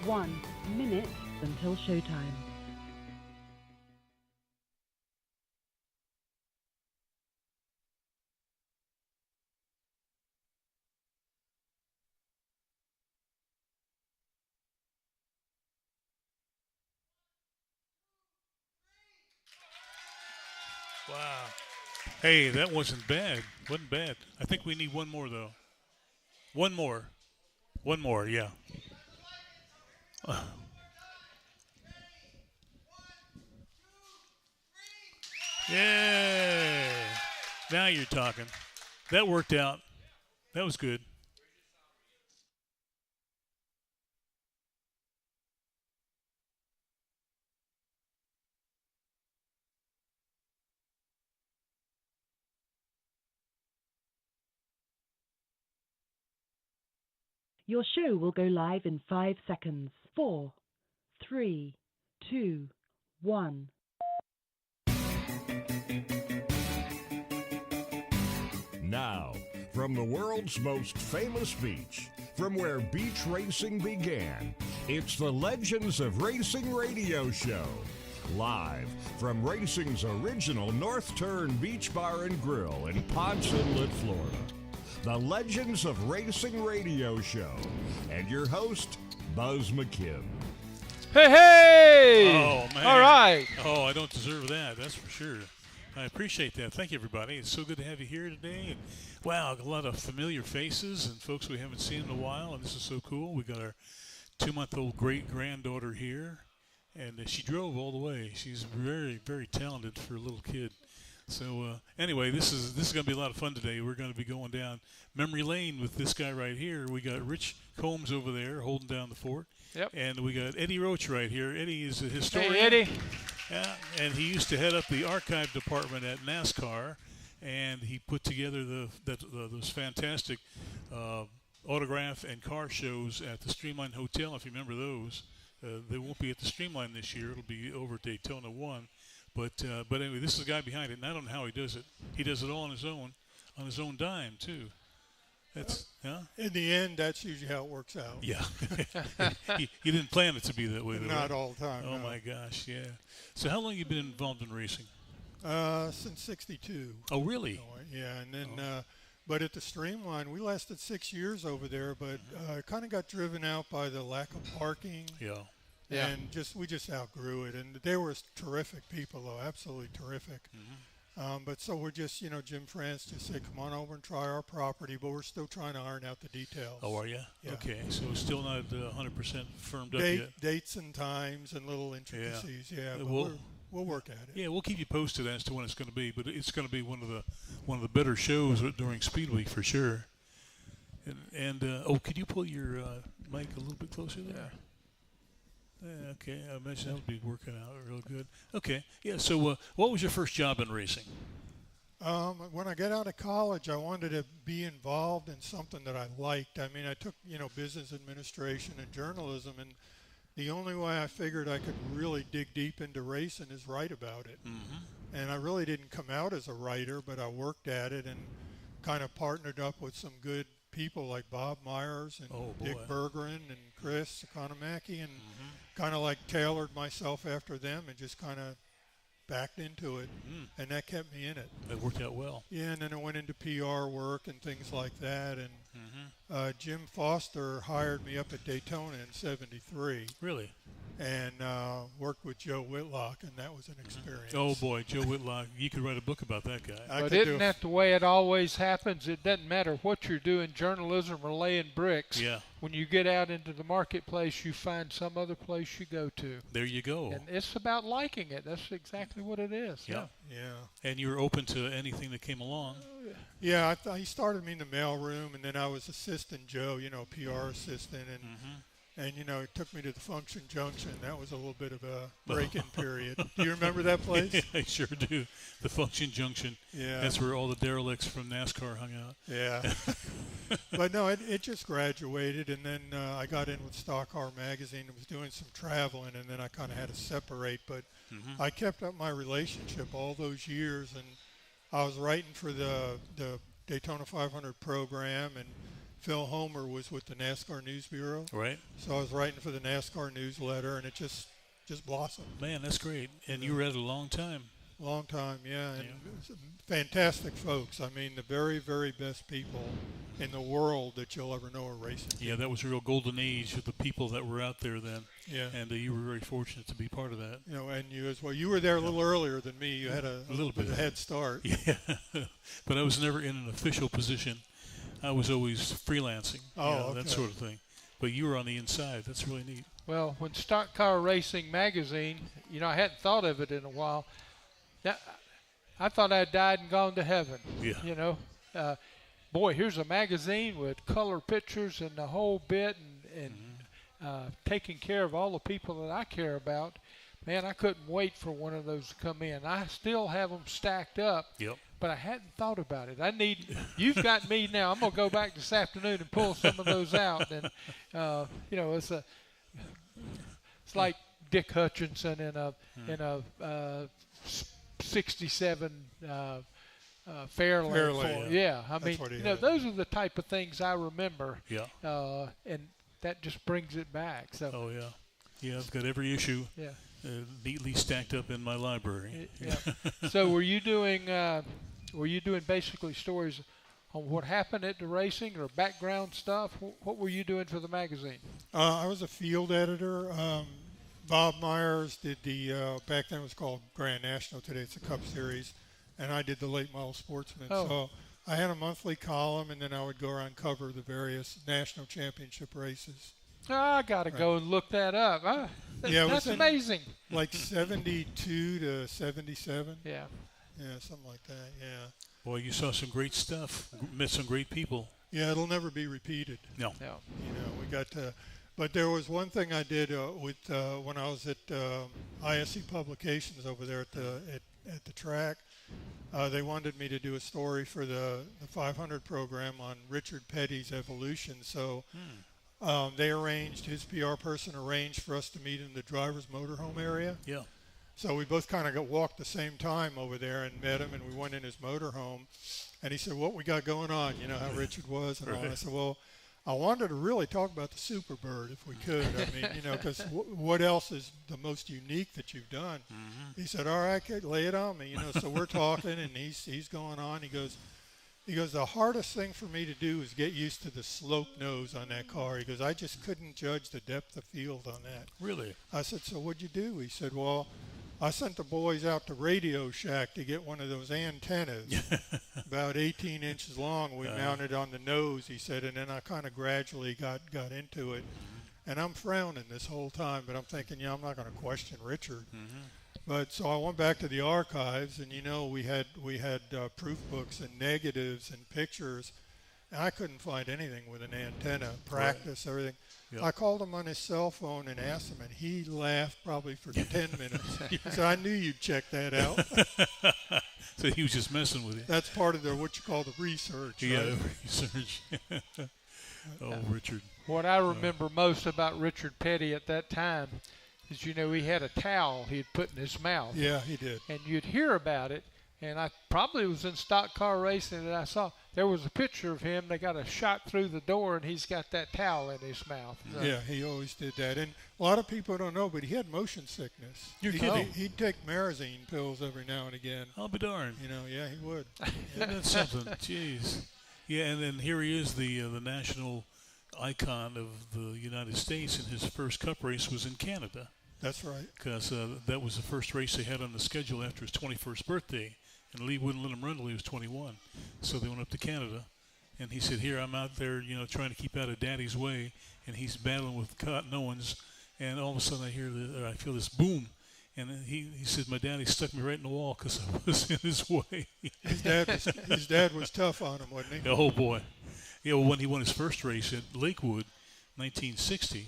1 minute until showtime. Wow. Hey, that wasn't bad. Wasn't bad. I think we need one more though. One more. One more. Yeah. Yeah. Now you're talking. That worked out. That was good. Your show will go live in 5 seconds. 4, 3, 2, 1. Now, from the world's most famous beach, from where beach racing began, it's the Legends of Racing radio show. Live from racing's original North Turn Beach Bar and Grill in Ponce Inlet, Florida. The Legends of Racing radio show. And your host, Buzz McKim. Hey, hey! Oh, man. All right. Oh, I don't deserve that. That's for sure. I appreciate that. Thank you, everybody. It's so good to have you here today. And, wow, a lot of familiar faces and folks we haven't seen in a while, and this is so cool. We got our 2-month-old great-granddaughter here, and she drove all the way. She's very, very talented for a little kid. So anyway, this is going to be a lot of fun today. We're going to be going down memory lane with this guy right here. We got Rich Combs over there holding down the fort. Yep. And we got Eddie Roche right here. Eddie is a historian. Hey, Eddie. Yeah, and he used to head up the archive department at NASCAR, and he put together those fantastic autograph and car shows at the Streamline Hotel, if you remember those. They won't be at the Streamline this year. It'll be over at Daytona 1. But anyway, this is the guy behind it, and I don't know how he does it. He does it all on his own dime, too. That's, huh? In the end, that's usually how it works out. Yeah. you didn't plan it to be that way, though. Not right? all the time. Oh, no. my gosh, yeah. So how long have you been involved in racing? Since '62. Oh, really? Yeah, and then, but at the Streamline, we lasted 6 years over there, but kind of got driven out by the lack of parking. Yeah. Yeah. And we just outgrew it. And they were terrific people, though, absolutely terrific. But so we're just, Jim France just said, come on over and try our property, but we're still trying to iron out the details. Oh, are you? Yeah. Okay, so it's still not 100% firmed up yet. Dates and times and little intricacies, yeah. But we'll work at it. Yeah, we'll keep you posted as to when it's going to be, but it's going to be one of the better shows during Speed Week for sure. And could you pull your mic a little bit closer there? Yeah. Yeah, okay, I imagine that would be working out real good. Okay, yeah. So, what was your first job in racing? When I got out of college, I wanted to be involved in something that I liked. I mean, I took, business administration and journalism, and the only way I figured I could really dig deep into racing is write about it. Mm-hmm. And I really didn't come out as a writer, but I worked at it and kind of partnered up with some good people like Bob Myers and Dick Bergeron and Chris Economaki, and kind of like tailored myself after them and just kind of backed into it, and that kept me in it. That worked out well. Yeah, and then I went into PR work and things like that, and Jim Foster hired me up at Daytona in '73. Really? And worked with Joe Whitlock, and that was an experience. Oh, boy, Joe Whitlock. You could write a book about that guy. But isn't that the way it always happens? It doesn't matter what you're doing, journalism or laying bricks. Yeah. When you get out into the marketplace, you find some other place you go to. There you go. And it's about liking it. That's exactly what it is. Yeah. Yeah. And you were open to anything that came along. Yeah, he started me in the mailroom, and then I was assistant Joe, PR assistant, and it took me to the Function Junction. That was a little bit of a break-in period. Do you remember that place? Yeah, I sure do. The Function Junction. Yeah. That's where all the derelicts from NASCAR hung out. Yeah. But no, it just graduated, and then I got in with Stock Car Magazine and was doing some traveling, and then I kind of had to separate. But I kept up my relationship all those years, and I was writing for the Daytona 500 program and Phil Homer was with the NASCAR News Bureau. Right. So I was writing for the NASCAR newsletter, and it just blossomed. Man, that's great. And you were at it a long time. Long time, yeah. And fantastic folks. I mean, the very, very best people in the world that you'll ever know are racing. Yeah, that was a real golden age of the people that were out there then. Yeah. And you were very fortunate to be part of that. You know, and you as well. You were there a little earlier than me. You had a little bit of a head start. Yeah. But I was never in an official position. I was always freelancing. Okay. That sort of thing. But you were on the inside. That's really neat. Well, when Stock Car Racing magazine, I hadn't thought of it in a while. I thought I'd died and gone to heaven. Yeah. Boy, here's a magazine with color pictures and the whole bit, and taking care of all the people that I care about. Man, I couldn't wait for one of those to come in. I still have them stacked up. Yep. But I hadn't thought about it. You've got me now. I'm gonna go back this afternoon and pull some of those out. And it's like Dick Hutchinson in a 67 Fairlane. Yeah. I mean, those are the type of things I remember. Yeah. And that just brings it back. So. Oh yeah. Yeah, I've got every issue. Yeah. Neatly stacked up in my library. Yeah. So were you doing basically stories on what happened at the racing or background stuff? What were you doing for the magazine? I was a field editor. Bob Myers did back then it was called Grand National. Today it's a Cup Series. And I did the Late Model Sportsman. Oh. So I had a monthly column, and then I would go around and cover the various national championship races. Oh, I got to go and look that up. That's amazing. Like 72 to 77. Yeah. Yeah, something like that, yeah. Boy, you saw some great stuff. Met some great people. Yeah, it'll never be repeated. No. We got to, but there was one thing I did when I was at ISC Publications over there at the track. They wanted me to do a story for the 500 program on Richard Petty's evolution, so his PR person arranged for us to meet in the driver's motorhome area. Yeah. So we both kind of walked the same time over there and met him, and we went in his motorhome. And he said, "What we got going on?" You know how Richard was and all. I said, "Well, I wanted to really talk about the Superbird if we could. I mean, because what else is the most unique that you've done?" Mm-hmm. He said, "All right, kid, lay it on me." So we're talking, and he's going on. He goes, "The hardest thing for me to do is get used to the slope nose on that car." He goes, "I just couldn't judge the depth of field on that." Really? I said, "So what'd you do?" He said, "Well, I sent the boys out to Radio Shack to get one of those antennas, about 18 inches long. We mounted on the nose," he said, "and then I kind of gradually got into it." And I'm frowning this whole time, but I'm thinking, I'm not going to question Richard. Mm-hmm. But so I went back to the archives, and we had proof books and negatives and pictures, and I couldn't find anything with an antenna. Practice, everything. Yep. I called him on his cell phone and asked him, and he laughed probably for 10 minutes. He said, "I knew you'd check that out." So he was just messing with you. That's part of what you call the research. Yeah, right? research. Richard. What I remember most about Richard Petty at that time is, he had a towel he'd put in his mouth. Yeah, he did. And you'd hear about it, and I probably was in Stock Car Racing, and I saw there was a picture of him. They got a shot through the door, and he's got that towel in his mouth. So. Yeah, he always did that. And a lot of people don't know, but he had motion sickness. You're kidding? He'd take Marazine pills every now and again. I'll be darned. Yeah, he would. Isn't that something? Jeez. Yeah, and then here he is, the national icon of the United States, and his first Cup race was in Canada. That's right. Because that was the first race they had on the schedule after his 21st birthday. And Lee wouldn't let him run until he was 21. So they went up to Canada. And he said, "Here, I'm out there, trying to keep out of Daddy's way." And he's battling with Cotton Owens. And all of a sudden I feel this boom. And he said, "My daddy stuck me right in the wall because I was in his way." His dad was tough on him, wasn't he? Oh, boy. Yeah, well, when he won his first race at Lakewood, 1960,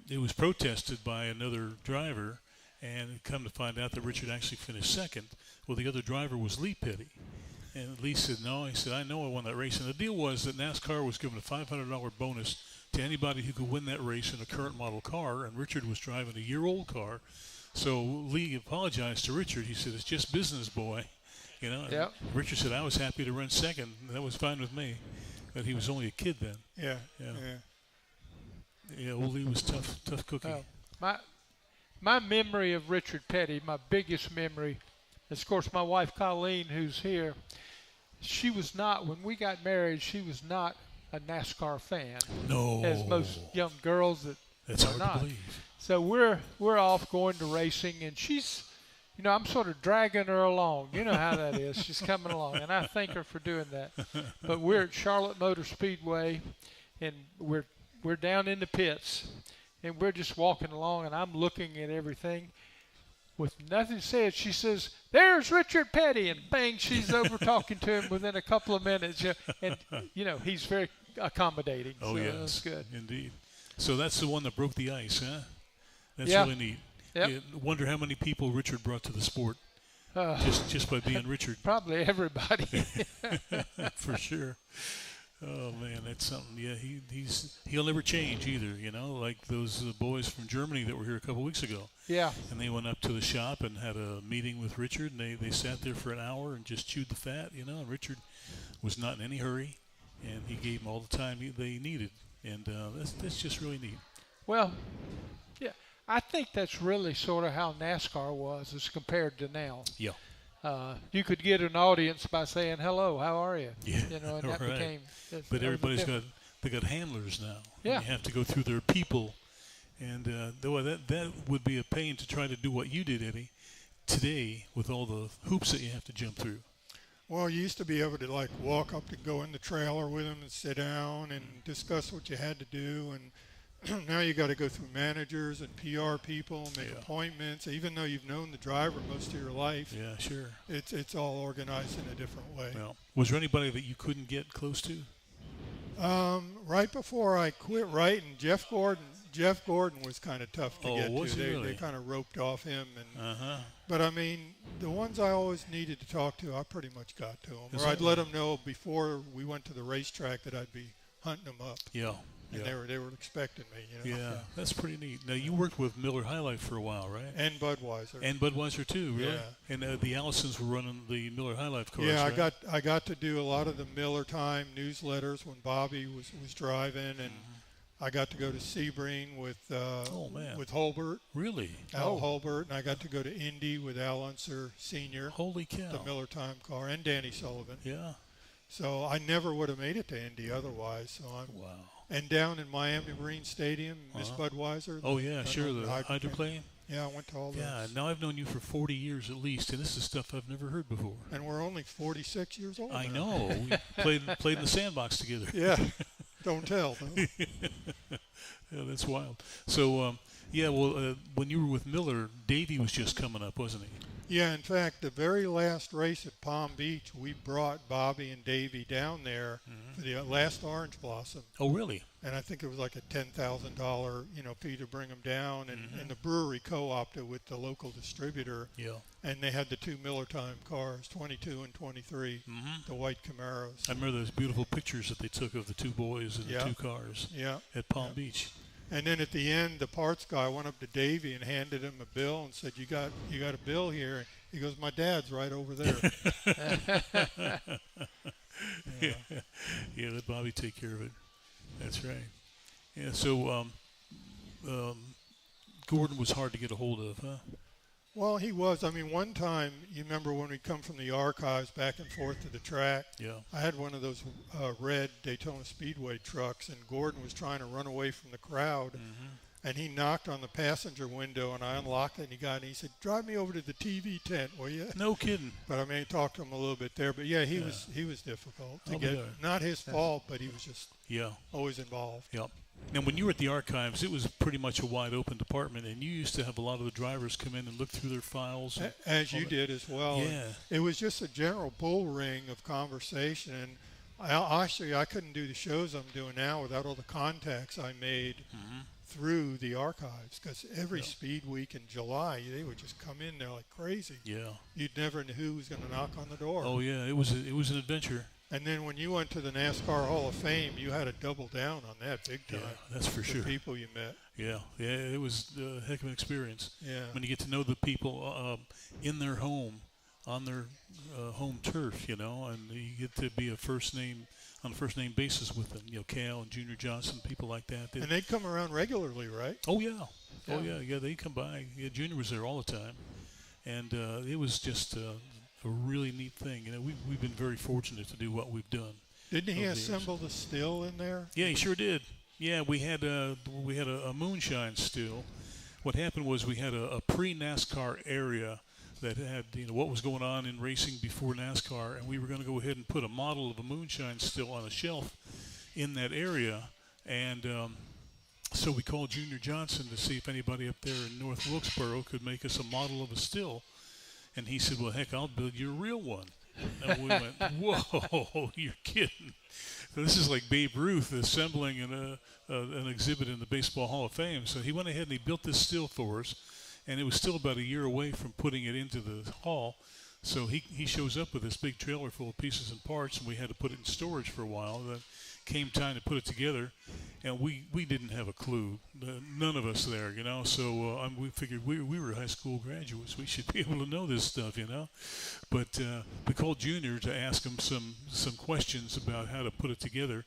it was protested by another driver. And come to find out that Richard actually finished second. Well, the other driver was Lee Petty. And Lee said, "No." He said, "I know I won that race." And the deal was that NASCAR was giving a $500 bonus to anybody who could win that race in a current model car. And Richard was driving a year-old car. So Lee apologized to Richard. He said, "It's just business, boy." Yep. Richard said, "I was happy to run second. That was fine with me." But he was only a kid then. Yeah. Yeah, well, he was tough cookie. My memory of Richard Petty, my biggest memory, is, of course, my wife Colleen, who's here. She was not, when we got married, she was not a NASCAR fan. No. As most young girls That's are hard not. to believe. So we're off going to racing, and she's, I'm sort of dragging her along. You know how that is. She's coming along, and I thank her for doing that. But we're at Charlotte Motor Speedway, and we're down in the pits, and we're just walking along, and I'm looking at everything. With nothing said, she says, "There's Richard Petty," and bang, she's over talking to him within a couple of minutes. And he's very accommodating. Oh, so yes, that's good. Indeed. So that's the one that broke the ice, huh? That's Yeah. really neat. Yep. Yeah, wonder how many people Richard brought to the sport just by being Richard. Probably everybody. For sure. Oh man, that's something. Yeah, he'll never change either. Like those boys from Germany that were here a couple weeks ago. Yeah. And they went up to the shop and had a meeting with Richard, and they sat there for an hour and just chewed the fat. And Richard was not in any hurry, and he gave them all the time they needed, and that's just really neat. Well, yeah, I think that's really sort of how NASCAR was as compared to now. Yeah. You could get an audience by saying, "Hello, how are you?" Yeah, and that right. became. But everybody's got handlers now. Yeah. You have to go through their people, and that would be a pain to try to do what you did, Eddie, today with all the hoops that you have to jump through. Well, you used to be able to walk up to go in the trailer with them and sit down and discuss what you had to do, and now you got to go through managers and PR people, make appointments. Even though you've known the driver most of your life, yeah, sure, it's all organized in a different way. Well, was there anybody that you couldn't get close to? Right before I quit writing, Jeff Gordon was kind of tough to get was to. He really? They kind of roped off him, but I mean, the ones I always needed to talk to, I pretty much got to them. Or I'd let them know before we went to the racetrack that I'd be hunting them up. Yeah. And they were expecting me. Yeah, that's pretty neat. Now you worked with Miller High Life for a while, right? And Budweiser. And Budweiser too, really? Yeah. And the Allisons were running the Miller High Life cars. Yeah, right? I got to do a lot of the Miller Time newsletters when Bobby was driving, and I got to go to Sebring with Holbert. Really? Al Holbert, and I got to go to Indy with Al Unser Sr. Holy cow! The Miller Time car, and Danny Sullivan. Yeah. So I never would have made it to Indy otherwise. So wow. And down in Miami Marine Stadium, Miss Budweiser. Oh yeah, sure, the hydroplane. Yeah, I went to all those. Yeah, now I've known you for 40 years at least, and this is stuff I've never heard before. And we're only 46 years old. I know. We played in the sandbox together. Yeah, don't tell. No? Yeah, that's wild. So, when you were with Miller, Davey was just coming up, wasn't he? Yeah, in fact, the very last race at Palm Beach, we brought Bobby and Davey down there for the last Orange Blossom. Oh, really? And I think it was like a $10,000, fee to bring them down. And the brewery co-opted with the local distributor. Yeah. And they had the two Miller Time cars, 22 and 23, the white Camaros. I remember those beautiful pictures that they took of the two boys and the two cars at Palm Beach. And then at the end, the parts guy went up to Davey and handed him a bill and said, "You got a bill here." He goes, "My dad's right over there." Yeah, let Bobby take care of it. That's right. Yeah, so Gordon was hard to get a hold of, huh? Well, he was. I mean, one time, you remember when we'd come from the archives back and forth to the track? Yeah. I had one of those red Daytona Speedway trucks, and Gordon was trying to run away from the crowd. And he knocked on the passenger window, and I unlocked it, and he said, "Drive me over to the TV tent, will you?" No kidding. But I mean, I talked to him a little bit there. But yeah, he was difficult to get. Not his fault, but he was just always involved. Yep. Now, when you were at the archives, it was pretty much a wide open department, and you used to have a lot of the drivers come in and look through their files. As you did as well. Yeah. It was just a general bull ring of conversation. And I couldn't do the shows I'm doing now without all the contacts I made through the archives, because every speed week in July, they would just come in there like crazy. Yeah. You'd never know who was going to knock on the door. Oh, yeah. It was an adventure. And then when you went to the NASCAR Hall of Fame, you had to double down on that big time. Yeah, that's for sure. The people you met. Yeah, it was a heck of an experience. Yeah. When you get to know the people in their home on their home turf, you know, and you get to be a first name basis with them, you know, Cal and Junior Johnson, people like that. And they come around regularly, right? Oh yeah, they come by. Yeah, Junior was there all the time, and it was just a really neat thing. You know, we've been very fortunate to do what we've done. Didn't he assemble the still in there? Yeah, he sure did. Yeah, we had a moonshine still. What happened was we had a pre-NASCAR area that had, you know, what was going on in racing before NASCAR, and we were going to go ahead and put a model of a moonshine still on a shelf in that area, and so we called Junior Johnson to see if anybody up there in North Wilkesboro could make us a model of a still, and he said, well, heck, I'll build you a real one. And we went, whoa, you're kidding. So this is like Babe Ruth assembling an exhibit in the Baseball Hall of Fame. So he went ahead and he built this still for us, and it was still about a year away from putting it into the hall. So he shows up with this big trailer full of pieces and parts, and we had to put it in storage for a while. Then came time to put it together, and we didn't have a clue, none of us there, you know. So we figured we were high school graduates. We should be able to know this stuff, you know. But we called Junior to ask him some questions about how to put it together,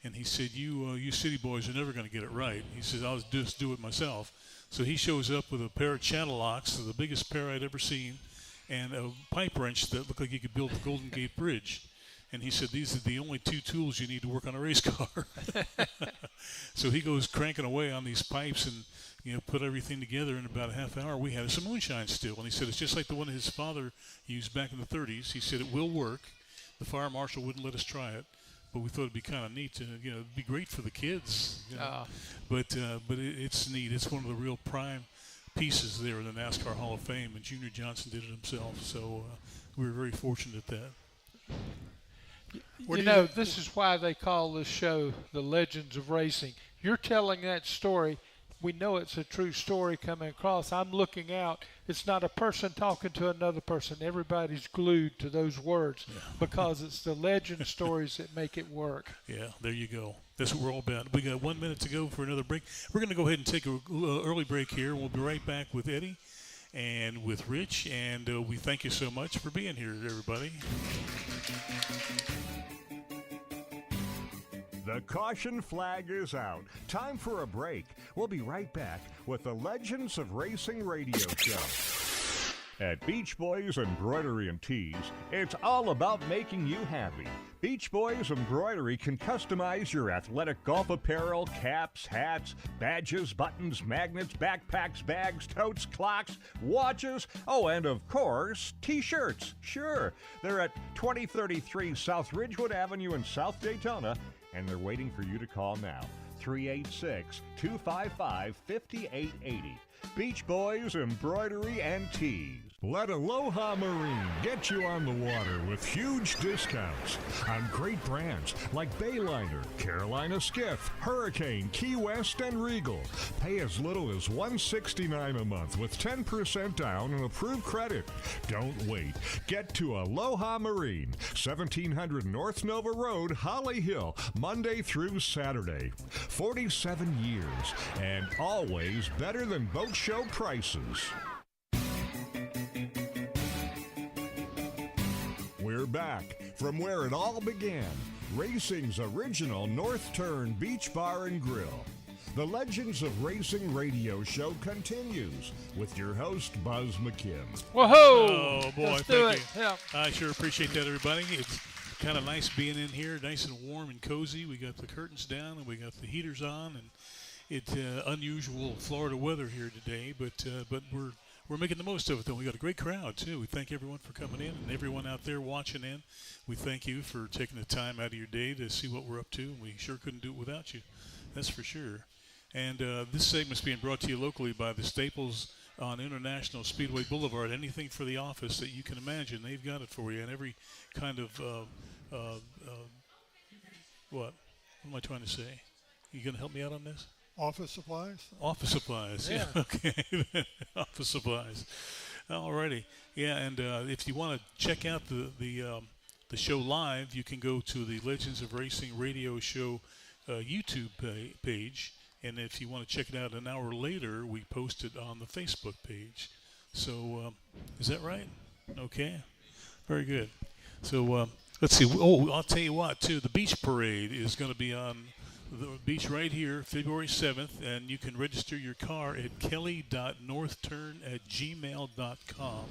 and he said, you city boys are never going to get it right. He says, I'll just do it myself. So he shows up with a pair of channel locks, the biggest pair I'd ever seen, and a pipe wrench that looked like you could build the Golden Gate Bridge. And he said, these are the only two tools you need to work on a race car. So he goes cranking away on these pipes and, you know, put everything together in about a half hour. We had some moonshine still. And he said, it's just like the one his father used back in the 30s. He said, it will work. The fire marshal wouldn't let us try it, but we thought it'd be kind of neat to, you know, it'd be great for the kids. You know? But it's neat. It's one of the real prime pieces there in the NASCAR Hall of Fame, and Junior Johnson did it himself. So we were very fortunate at that. You know, this is why they call this show The Legends of Racing. You're telling that story. We know it's a true story coming across. I'm looking out. It's not a person talking to another person. Everybody's glued to those words because it's the legend stories that make it work. Yeah, there you go. That's what we're all about. We got 1 minute to go for another break. We're going to go ahead and take an early break here. We'll be right back with Eddie and with Rich, and we thank you so much for being here, everybody. The caution flag is out. Time for a break. We'll be right back with the Legends of Racing radio show. At Beach Boys Embroidery and Tees, it's all about making you happy. Beach Boys Embroidery can customize your athletic golf apparel, caps, hats, badges, buttons, magnets, backpacks, bags, totes, clocks, watches, and of course, T-shirts. Sure, they're at 2033 South Ridgewood Avenue in South Daytona, and they're waiting for you to call now. 386-255-5880. Beach Boys Embroidery and Tees. Let Aloha Marine get you on the water with huge discounts on great brands like Bayliner, Carolina Skiff, Hurricane, Key West, and Regal. Pay as little as $169 a month with 10% down and approved credit. Don't wait. Get to Aloha Marine, 1700 North Nova Road, Holly Hill, Monday through Saturday. 47 years and always better than boat show prices. We're back from where it all began, racing's original North Turn Beach Bar and Grill. The Legends of Racing radio show continues with your host, Buzz McKim. Whoa! Oh, boy, let's do thank it. you. Yeah. I sure appreciate that, everybody. It's kind of nice being in here, nice and warm and cozy. We got the curtains down and we got the heaters on, and it's unusual Florida weather here today, but we're making the most of it, though. We got a great crowd, too. We thank everyone for coming in and everyone out there watching in. We thank you for taking the time out of your day to see what we're up to, and we sure couldn't do it without you. That's for sure. And this segment's being brought to you locally by the Staples on International Speedway Boulevard. Anything for the office that you can imagine, they've got it for you. And every kind of, what am I trying to say? You going to help me out on this? Office supplies? Office supplies, yeah. Okay. Office supplies. Alrighty. Yeah, and if you want to check out the show live, you can go to the Legends of Racing radio show YouTube page. And if you want to check it out an hour later, we post it on the Facebook page. So is that right? Okay. Very good. So let's see. Oh, I'll tell you what, too. The beach parade is going to be on the beach right here, February 7th, and you can register your car at kelly.northturn@gmail.com.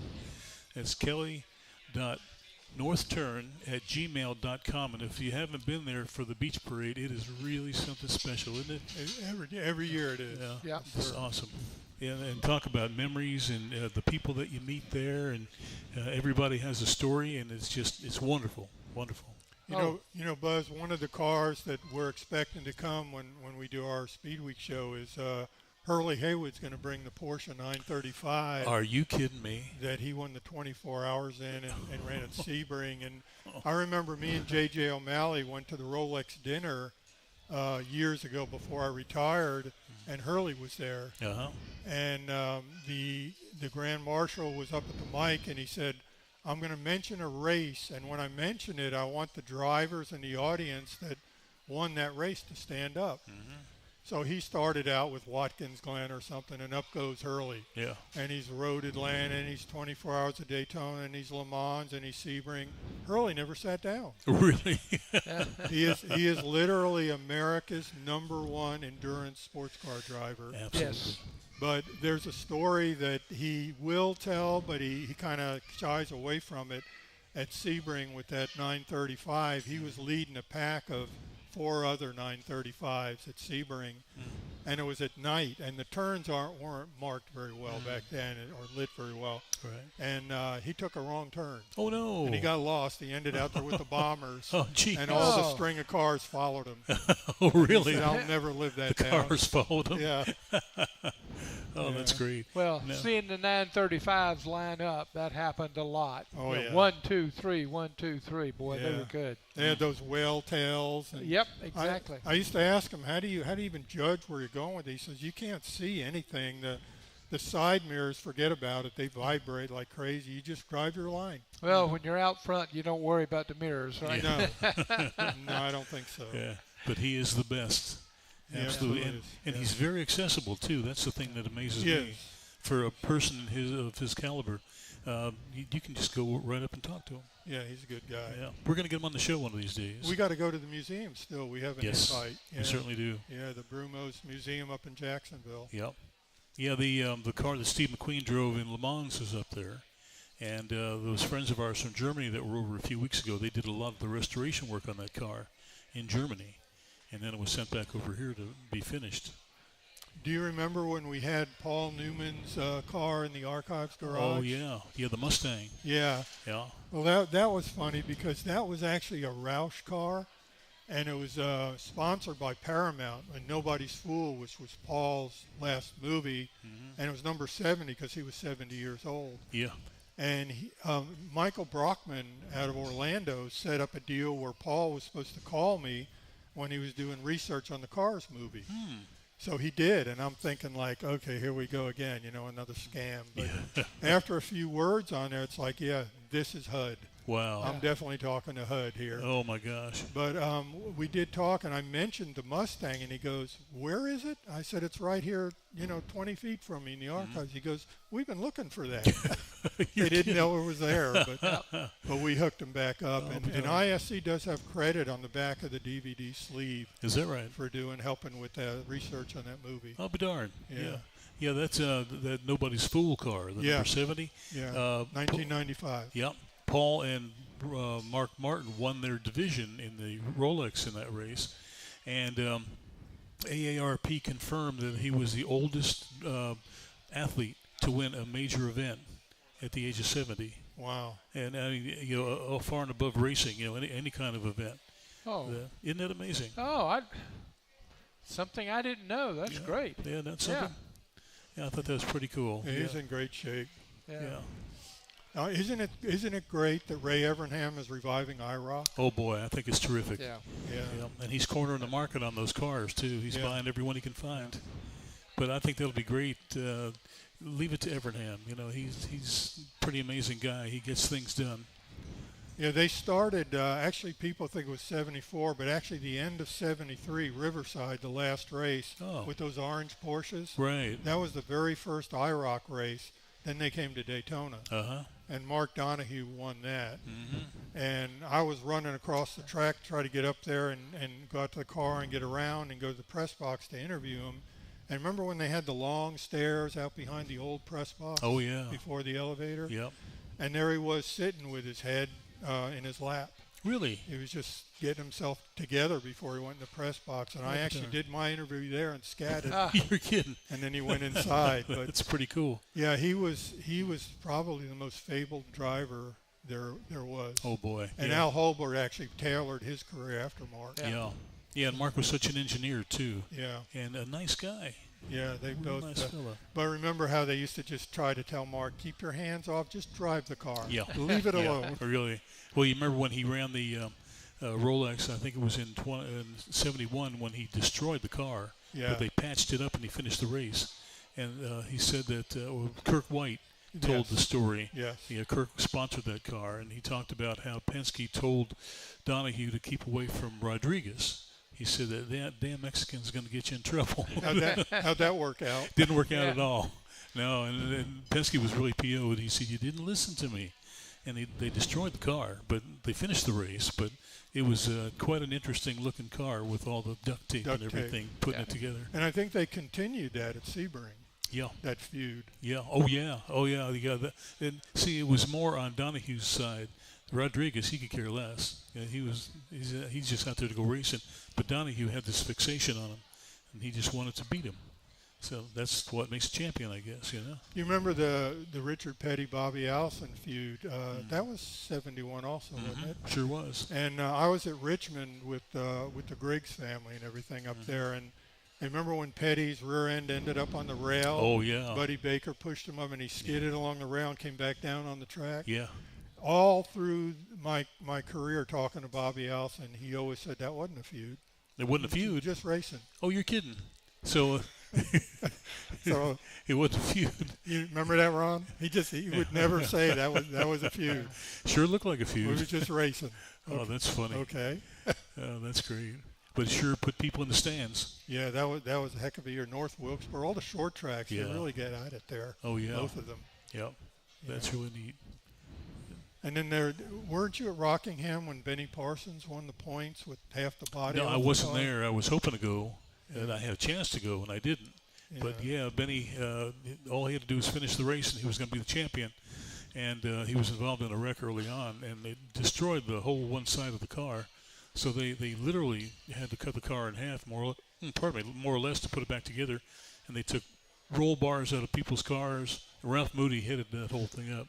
That's kelly.northturn@gmail.com. And if you haven't been there for the beach parade, it is really something special, isn't it? Every year it is. Yeah. It's awesome. Yeah, and talk about memories and the people that you meet there, and everybody has a story, and it's wonderful, wonderful. You know, Buzz, one of the cars that we're expecting to come when we do our Speed Week show is Hurley Haywood's going to bring the Porsche 935. Are you kidding me? That he won the 24 hours in and ran at Sebring. And I remember me and J.J. O'Malley went to the Rolex dinner years ago before I retired, and Hurley was there. Uh-huh. And the Grand Marshal was up at the mic, and he said, I'm going to mention a race, and when I mention it, I want the drivers and the audience that won that race to stand up. Mm-hmm. So he started out with Watkins Glen or something, and up goes Hurley. Yeah. And he's rode Atlanta, and he's 24 Hours of Daytona, and he's Le Mans, and he's Sebring. Hurley never sat down. Really? He is literally America's #1 endurance sports car driver. Absolutely. Yes. But there's a story that he will tell, but he kind of shies away from it. At Sebring with that 935, he was leading a pack of 4 other 935s at Sebring, and it was at night, and the turns weren't marked very well back then, or lit very well. Right. And he took a wrong turn. Oh, no. And he got lost. He ended out there with the bombers. Oh, gee. And all the string of cars followed him. Oh, really? He said, I'll never live that the down. cars followed him? Yeah. Oh, that's great. Well, No. seeing the 935s line up, that happened a lot. Oh, yeah. 1, 2, 3, 1, 2, 3. Boy, they Yeah. were good. They had those whale tails. And Yep, exactly. I used to ask him, how do you even judge where you're going with these? He says, you can't see anything. The side mirrors, forget about it. They vibrate like crazy. You just drive your line. Well, when you're out front, you don't worry about the mirrors, right? No. No, I don't think so. Yeah, but he is the best. He Absolutely. absolutely And is. he's very accessible, too. That's the thing that amazes Yes. me. For a person of his caliber, you can just go right up and talk to him. Yeah, he's a good guy. Yeah, we're going to get him on the show one of these days. We got to go to the museum still. We have an invite. We certainly do. Yeah, the Brumos Museum up in Jacksonville. Yep. Yeah, the car that Steve McQueen drove in Le Mans is up there. And those friends of ours from Germany that were over a few weeks ago, they did a lot of the restoration work on that car in Germany. And then it was sent back over here to be finished. Do you remember when we had Paul Newman's car in the archives garage? Oh, yeah. Yeah, the Mustang. Yeah. Yeah. Well, that was funny because that was actually a Roche car, and it was sponsored by Paramount, and Nobody's Fool, which was Paul's last movie, and it was number 70 because he was 70 years old. Yeah. And Michael Brockman out of Orlando set up a deal where Paul was supposed to call me when he was doing research on the Cars movie. So he did, and I'm thinking like, okay, here we go again, another scam. But after a few words on there, it's like, yeah, this is HUD. Wow. I'm definitely talking to HUD here. Oh, my gosh. But we did talk, and I mentioned the Mustang, and he goes, where is it? I said, it's right here, 20 feet from me in the archives. He goes, we've been looking for that. They didn't know it was there, but we hooked him back up. And ISC does have credit on the back of the DVD sleeve. Is that right? For helping with research on that movie. I'll be darned. Yeah. Yeah, that's that Nobody's Fool car, the number 70. Yeah, 1995. Yep. Paul and Mark Martin won their division in the Rolex in that race, and AARP confirmed that he was the oldest athlete to win a major event at the age of 70. Wow! And I mean, far and above racing, any kind of event. Oh, isn't that amazing? Oh, something I didn't know. That's great. Yeah, that's something. Yeah, I thought that was pretty cool. Yeah, he's in great shape. Yeah. Isn't it great that Ray Evernham is reviving IROC? Oh boy, I think it's terrific. Yeah. And he's cornering the market on those cars too. He's buying every one he can find. But I think that'll be great. Leave it to Evernham. He's a pretty amazing guy. He gets things done. Yeah, they started. Actually, people think it was '74, but actually the end of '73, Riverside, the last race with those orange Porsches. Right. That was the very first IROC race. Then they came to Daytona. and Mark Donahue won that. Mm-hmm. And I was running across the track to try to get up there and go out to the car and get around and go to the press box to interview him. And remember when they had the long stairs out behind the old press box? Oh, yeah. Before the elevator? Yep. And there he was sitting with his head in his lap. Really? He was just getting himself together before he went in the press box. And I actually did my interview there and scattered. You're kidding. And then he went inside. But that's pretty cool. Yeah, he was probably the most fabled driver there was. Oh, boy. And Al Holbert actually tailored his career after Mark. Yeah. Yeah, and Mark was such an engineer, too. Yeah. And a nice guy. Yeah, they both. Nice fella. But remember how they used to just try to tell Mark, keep your hands off, just drive the car. Yeah. Leave it alone. Really. Well, you remember when he ran the Rolex, I think it was in 71 when he destroyed the car. Yeah. But they patched it up and he finished the race. And he said that Kirk White told the story. Yes. Yeah, Kirk sponsored that car, and he talked about how Penske told Donahue to keep away from Rodriguez. He said that damn Mexican's going to get you in trouble. How'd that work out? Didn't work out at all. No, and Penske was really PO'd. He said, you didn't listen to me. And they destroyed the car, but they finished the race. But it was quite an interesting-looking car with all the duct tape and everything, putting it together. And I think they continued that at Sebring. Yeah. That feud. Yeah. Oh, yeah. Oh, yeah. And see, it was more on Donahue's side. Rodriguez, he could care less. Yeah, he's just out there to go racing. But Donahue had this fixation on him, and he just wanted to beat him. So that's what makes a champion, I guess, you know. You remember the Richard Petty, Bobby Allison feud? That was 71 also, wasn't it? Sure was. And I was at Richmond with the Griggs family and everything up there, and I remember when Petty's rear end ended up on the rail. Oh, yeah. Buddy Baker pushed him up, and he skidded along the rail and came back down on the track. Yeah. All through my career talking to Bobby Allison, he always said that wasn't a feud. It wasn't a feud? Just racing. Oh, you're kidding. So, so it wasn't a feud. You remember that, Ron? He would never say that was a feud. Sure looked like a feud. We were just racing. Oh, that's funny. Okay. Oh, that's great. But it sure put people in the stands. Yeah, that was a heck of a year. North Wilkesboro, all the short tracks, they really get at it there. Oh, yeah. Both of them. Yep. That's really neat. And then weren't you at Rockingham when Benny Parsons won the points with half the body? No, I wasn't there. I was hoping to go, and I had a chance to go, and I didn't. Yeah. But Benny, all he had to do was finish the race, and he was going to be the champion. And he was involved in a wreck early on, and they destroyed the whole one side of the car. So they literally had to cut the car in half, more or less, to put it back together. And they took roll bars out of people's cars. Ralph Moody headed that whole thing up.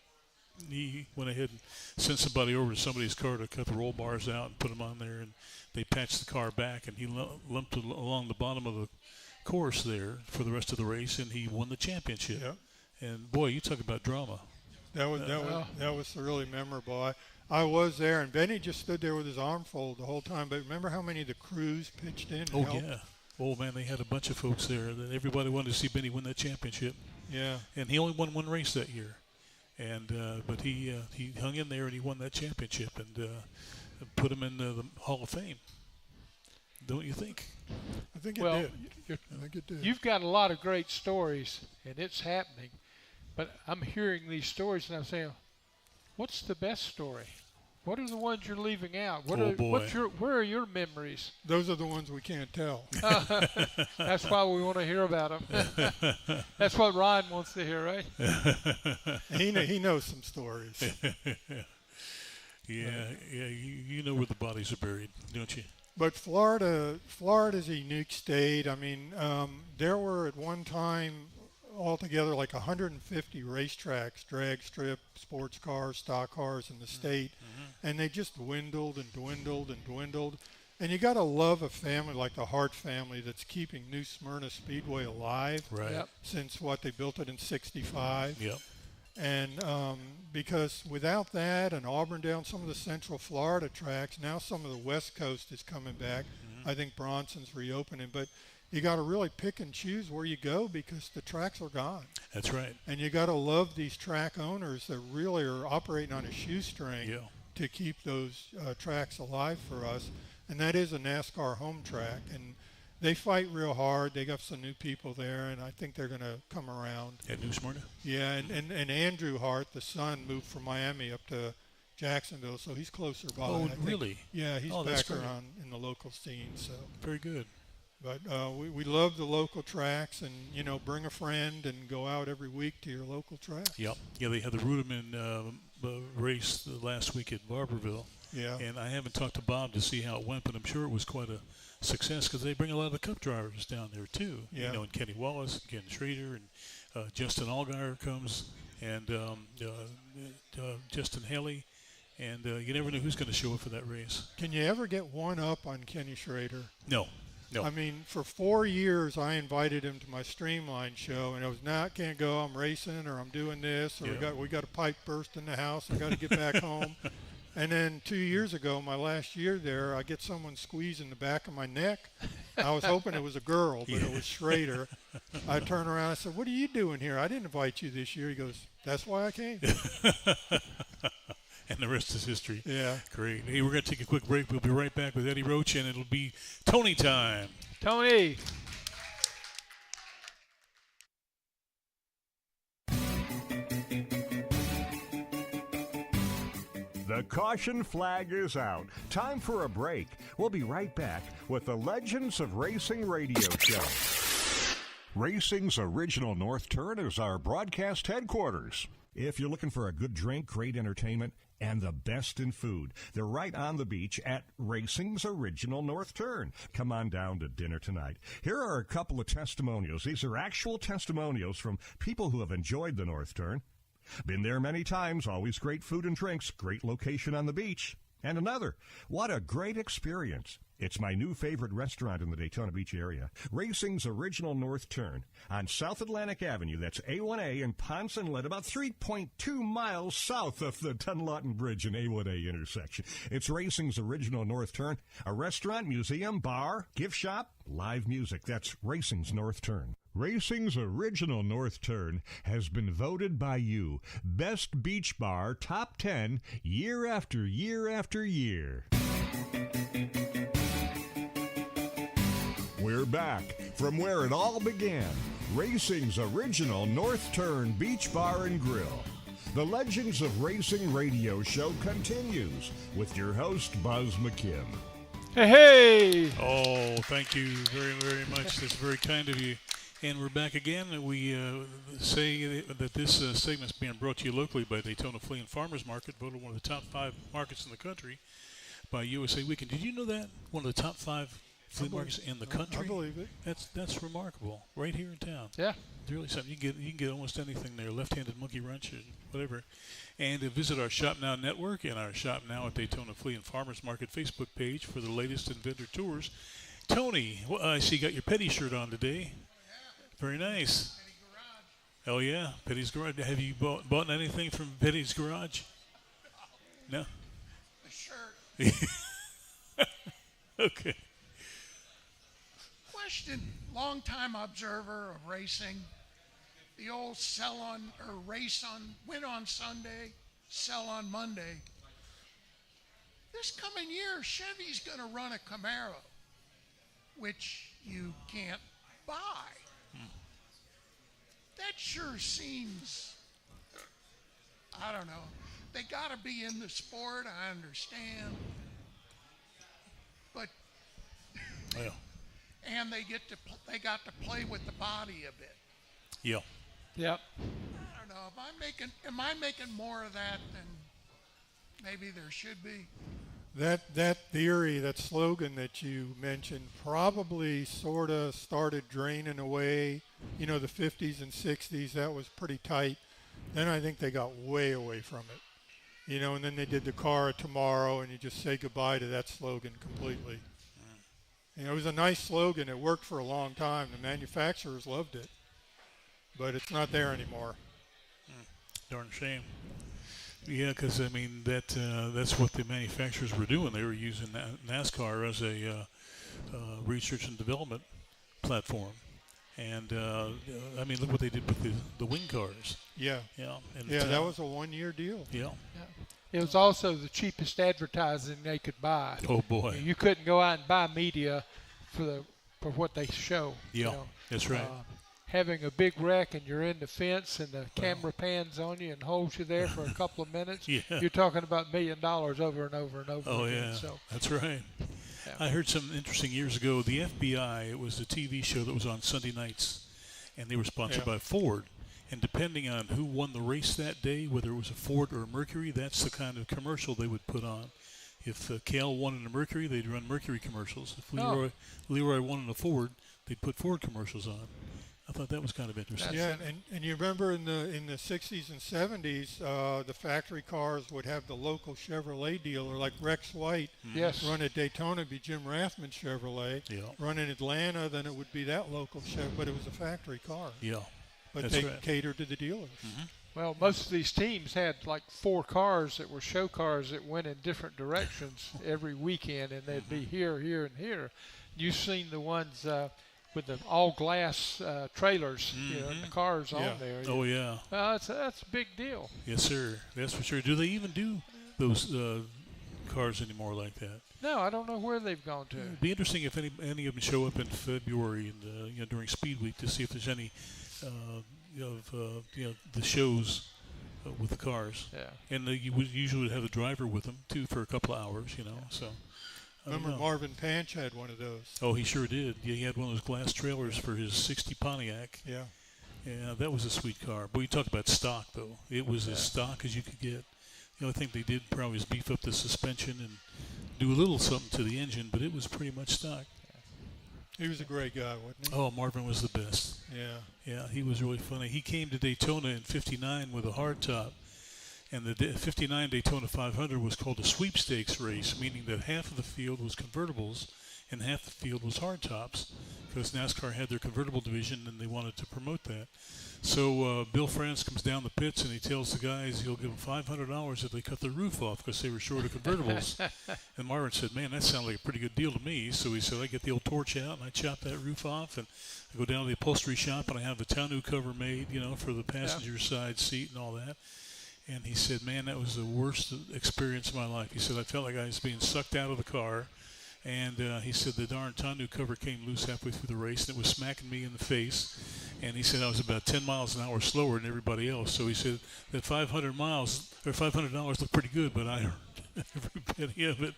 He went ahead and sent somebody over to somebody's car to cut the roll bars out and put them on there, and they patched the car back, and he lumped it along the bottom of the course there for the rest of the race, and he won the championship. Yep. And boy, you talk about drama. That was really memorable. I was there, and Benny just stood there with his arm folded the whole time. But remember how many of the crews pitched in? Oh yeah. Oh man, they had a bunch of folks there. Everybody wanted to see Benny win that championship. Yeah. And he only won one race that year. And but he hung in there and he won that championship and put him in the Hall of Fame. Don't you think? I think it did. I think it did. You've got a lot of great stories, and it's happening. But I'm hearing these stories, and I'm saying, what's the best story? What are the ones you're leaving out? Where are your memories? Those are the ones we can't tell. That's why we want to hear about them. That's what Ryan wants to hear, right? He knows some stories. Yeah, you know where the bodies are buried, don't you? But Florida's a unique state. I mean, there were at one time altogether like 150 racetracks, drag strip, sports cars, stock cars in the state, and they just dwindled and dwindled and dwindled. And you got to love a family like the Hart family that's keeping New Smyrna Speedway alive since they built it in '65. Yep. And because without that and Auburndale, some of the Central Florida tracks, now some of the West Coast is coming back. I think Bronson's reopening, but you got to really pick and choose where you go because the tracks are gone. That's right. And you got to love these track owners that really are operating on a shoestring to keep those tracks alive for us. And that is a NASCAR home track. And they fight real hard. They got some new people there, and I think they're going to come around. At New Smyrna? Yeah, and Andrew Hart, the son, moved from Miami up to Jacksonville, so he's closer by. Oh, really? Yeah, he's that's back great. around in the local scene. So very good. But we love the local tracks, and bring a friend and go out every week to your local tracks. Yep. Yeah, they had the Ruderman race last week at Barberville. Yeah. And I haven't talked to Bob to see how it went, but I'm sure it was quite a success because they bring a lot of the Cup drivers down there too. Yeah. And Kenny Wallace, Ken Schrader, and Justin Allgaier comes, and Justin Haley, and you never know who's going to show up for that race. Can you ever get one up on Kenny Schrader? No. I mean, for 4 years, I invited him to my Streamline show, and it was can't go. I'm racing, or I'm doing this, or we got a pipe burst in the house. I got to get back home. And then 2 years ago, my last year there, I get someone squeezing the back of my neck. I was hoping it was a girl, but it was Schrader. I turned around. I said, "What are you doing here? I didn't invite you this year." He goes, "That's why I came." And the rest is history. Yeah. Great. Hey, we're going to take a quick break. We'll be right back with Eddie Roche, and it'll be Tony time. Tony. The caution flag is out. Time for a break. We'll be right back with the Legends of Racing radio show. Racing's original North Turn is our broadcast headquarters. If you're looking for a good drink, great entertainment, and the best in food, they're right on the beach at Racing's original North Turn. Come on down to dinner tonight. Here are a couple of testimonials. These are actual testimonials from people who have enjoyed the North Turn. Been there many times, always great food and drinks, great location on the beach. And another, what a great experience. It's my new favorite restaurant in the Daytona Beach area, Racing's Original North Turn on South Atlantic Avenue. That's A1A in Ponce Inlet, about 3.2 miles south of the Dunlawton Bridge and A1A intersection. It's Racing's Original North Turn, a restaurant, museum, bar, gift shop, live music. That's Racing's North Turn. Racing's Original North Turn has been voted by you Best Beach Bar Top 10 year after year after year. We're back from where it all began. Racing's Original North Turn Beach Bar and Grill. The Legends of Racing radio show continues with your host, Buzz McKim. Hey! Oh, thank you very, very much. That's very kind of you. And we're back again. We say that this segment's being brought to you locally by Daytona Flea and Farmers Market, voted one of the top 5 markets in the country by USA Weekend. Did you know that? One of the top 5 flea markets in the country? I believe it. That's remarkable. Right here in town. Yeah. It's really something. You can get almost anything there. Left-handed monkey wrench and whatever. And visit our Shop Now network and our Shop Now at Daytona Flea and Farmers Market Facebook page for the latest in vendor tours. Tony, well, I see you got your Petty shirt on today. Very nice. Oh, yeah, Petty's Garage. Have you bought anything from Petty's Garage? No? A shirt. Okay. Question, longtime observer of racing. The old win on Sunday, sell on Monday. This coming year, Chevy's going to run a Camaro, which you can't buy. That sure seems, I don't know. They got to be in the sport, I understand. But, Well, and they got to play with the body a bit. yeah. Yep. I don't know. Am I making more of that than maybe there should be? That theory, that slogan that you mentioned, probably sort of started draining away. The 50s and 60s, that was pretty tight. Then I think they got way away from it. And then they did the car of tomorrow, and you just say goodbye to that slogan completely. It was a nice slogan. It worked for a long time. The manufacturers loved it. But it's not there anymore. Darn shame. Yeah, because that's what the manufacturers were doing. They were using NASCAR as a research and development platform, and look what they did with the wing cars. Yeah. Yeah. That was a 1-year deal. Yeah. It was also the cheapest advertising they could buy. Oh boy. You couldn't go out and buy media for the for what they show. Yeah, You know? that's right. Having a big wreck and you're in the fence and the camera pans on you and holds you there for a couple of minutes, you're talking about $1 million over and over and over again. again. Yeah, so, that's right. Yeah. I heard something interesting years ago. The FBI, it was a TV show that was on Sunday nights, and they were sponsored by Ford. And depending on who won the race that day, whether it was a Ford or a Mercury, that's the kind of commercial they would put on. If Cale won in a Mercury, they'd run Mercury commercials. If Leroy won in a Ford, they'd put Ford commercials on. I thought that was kind of interesting. Yeah, and you remember in the 60s and 70s, the factory cars would have the local Chevrolet dealer, like Rex White. Yes. Run at Daytona, be Jim Rathman Chevrolet. Yeah. Run in Atlanta, then it would be that local Chevrolet, but it was a factory car. Yeah. But they catered to the dealers. Mm-hmm. Well, most of these teams had like 4 cars that were show cars that went in different directions every weekend, and they'd be here, here, and here. You've seen the ones with the all-glass trailers, you know, the cars on there. Oh, yeah. That's a big deal. Yes, sir. That's for sure. Do they even do those cars anymore like that? No, I don't know where they've gone to. It'd be interesting if any of them show up in February and during Speed Week to see if there's any the shows with the cars. Yeah. And you would usually have the driver with them too for a couple of hours, you know. So. Remember Marvin Panch had one of those. Oh, he sure did. Yeah, he had one of those glass trailers for his 60 Pontiac. Yeah. Yeah, that was a sweet car. But we talked about stock, though. It was as stock as you could get. The only thing they did probably was beef up the suspension and do a little something to the engine, but it was pretty much stock. He was a great guy, wasn't he? Oh, Marvin was the best. Yeah. Yeah, he was really funny. He came to Daytona in '59 with a hardtop. And the 59 Daytona 500 was called a sweepstakes race, meaning that half of the field was convertibles and half the field was hardtops, because NASCAR had their convertible division and they wanted to promote that. So Bill France comes down the pits and he tells the guys he'll give them $500 if they cut the roof off because they were short of convertibles. And Marvin said, man, that sounds like a pretty good deal to me. So he said, I get the old torch out and I chop that roof off and I go down to the upholstery shop and I have the tonneau cover made, you know, for the passenger side seat and all that. And he said, man, that was the worst experience of my life. He said, I felt like I was being sucked out of the car. And he said the darn tonneau cover came loose halfway through the race, and it was smacking me in the face. And he said I was about 10 miles an hour slower than everybody else. So he said that $500 looked pretty good, but I earned every penny of it.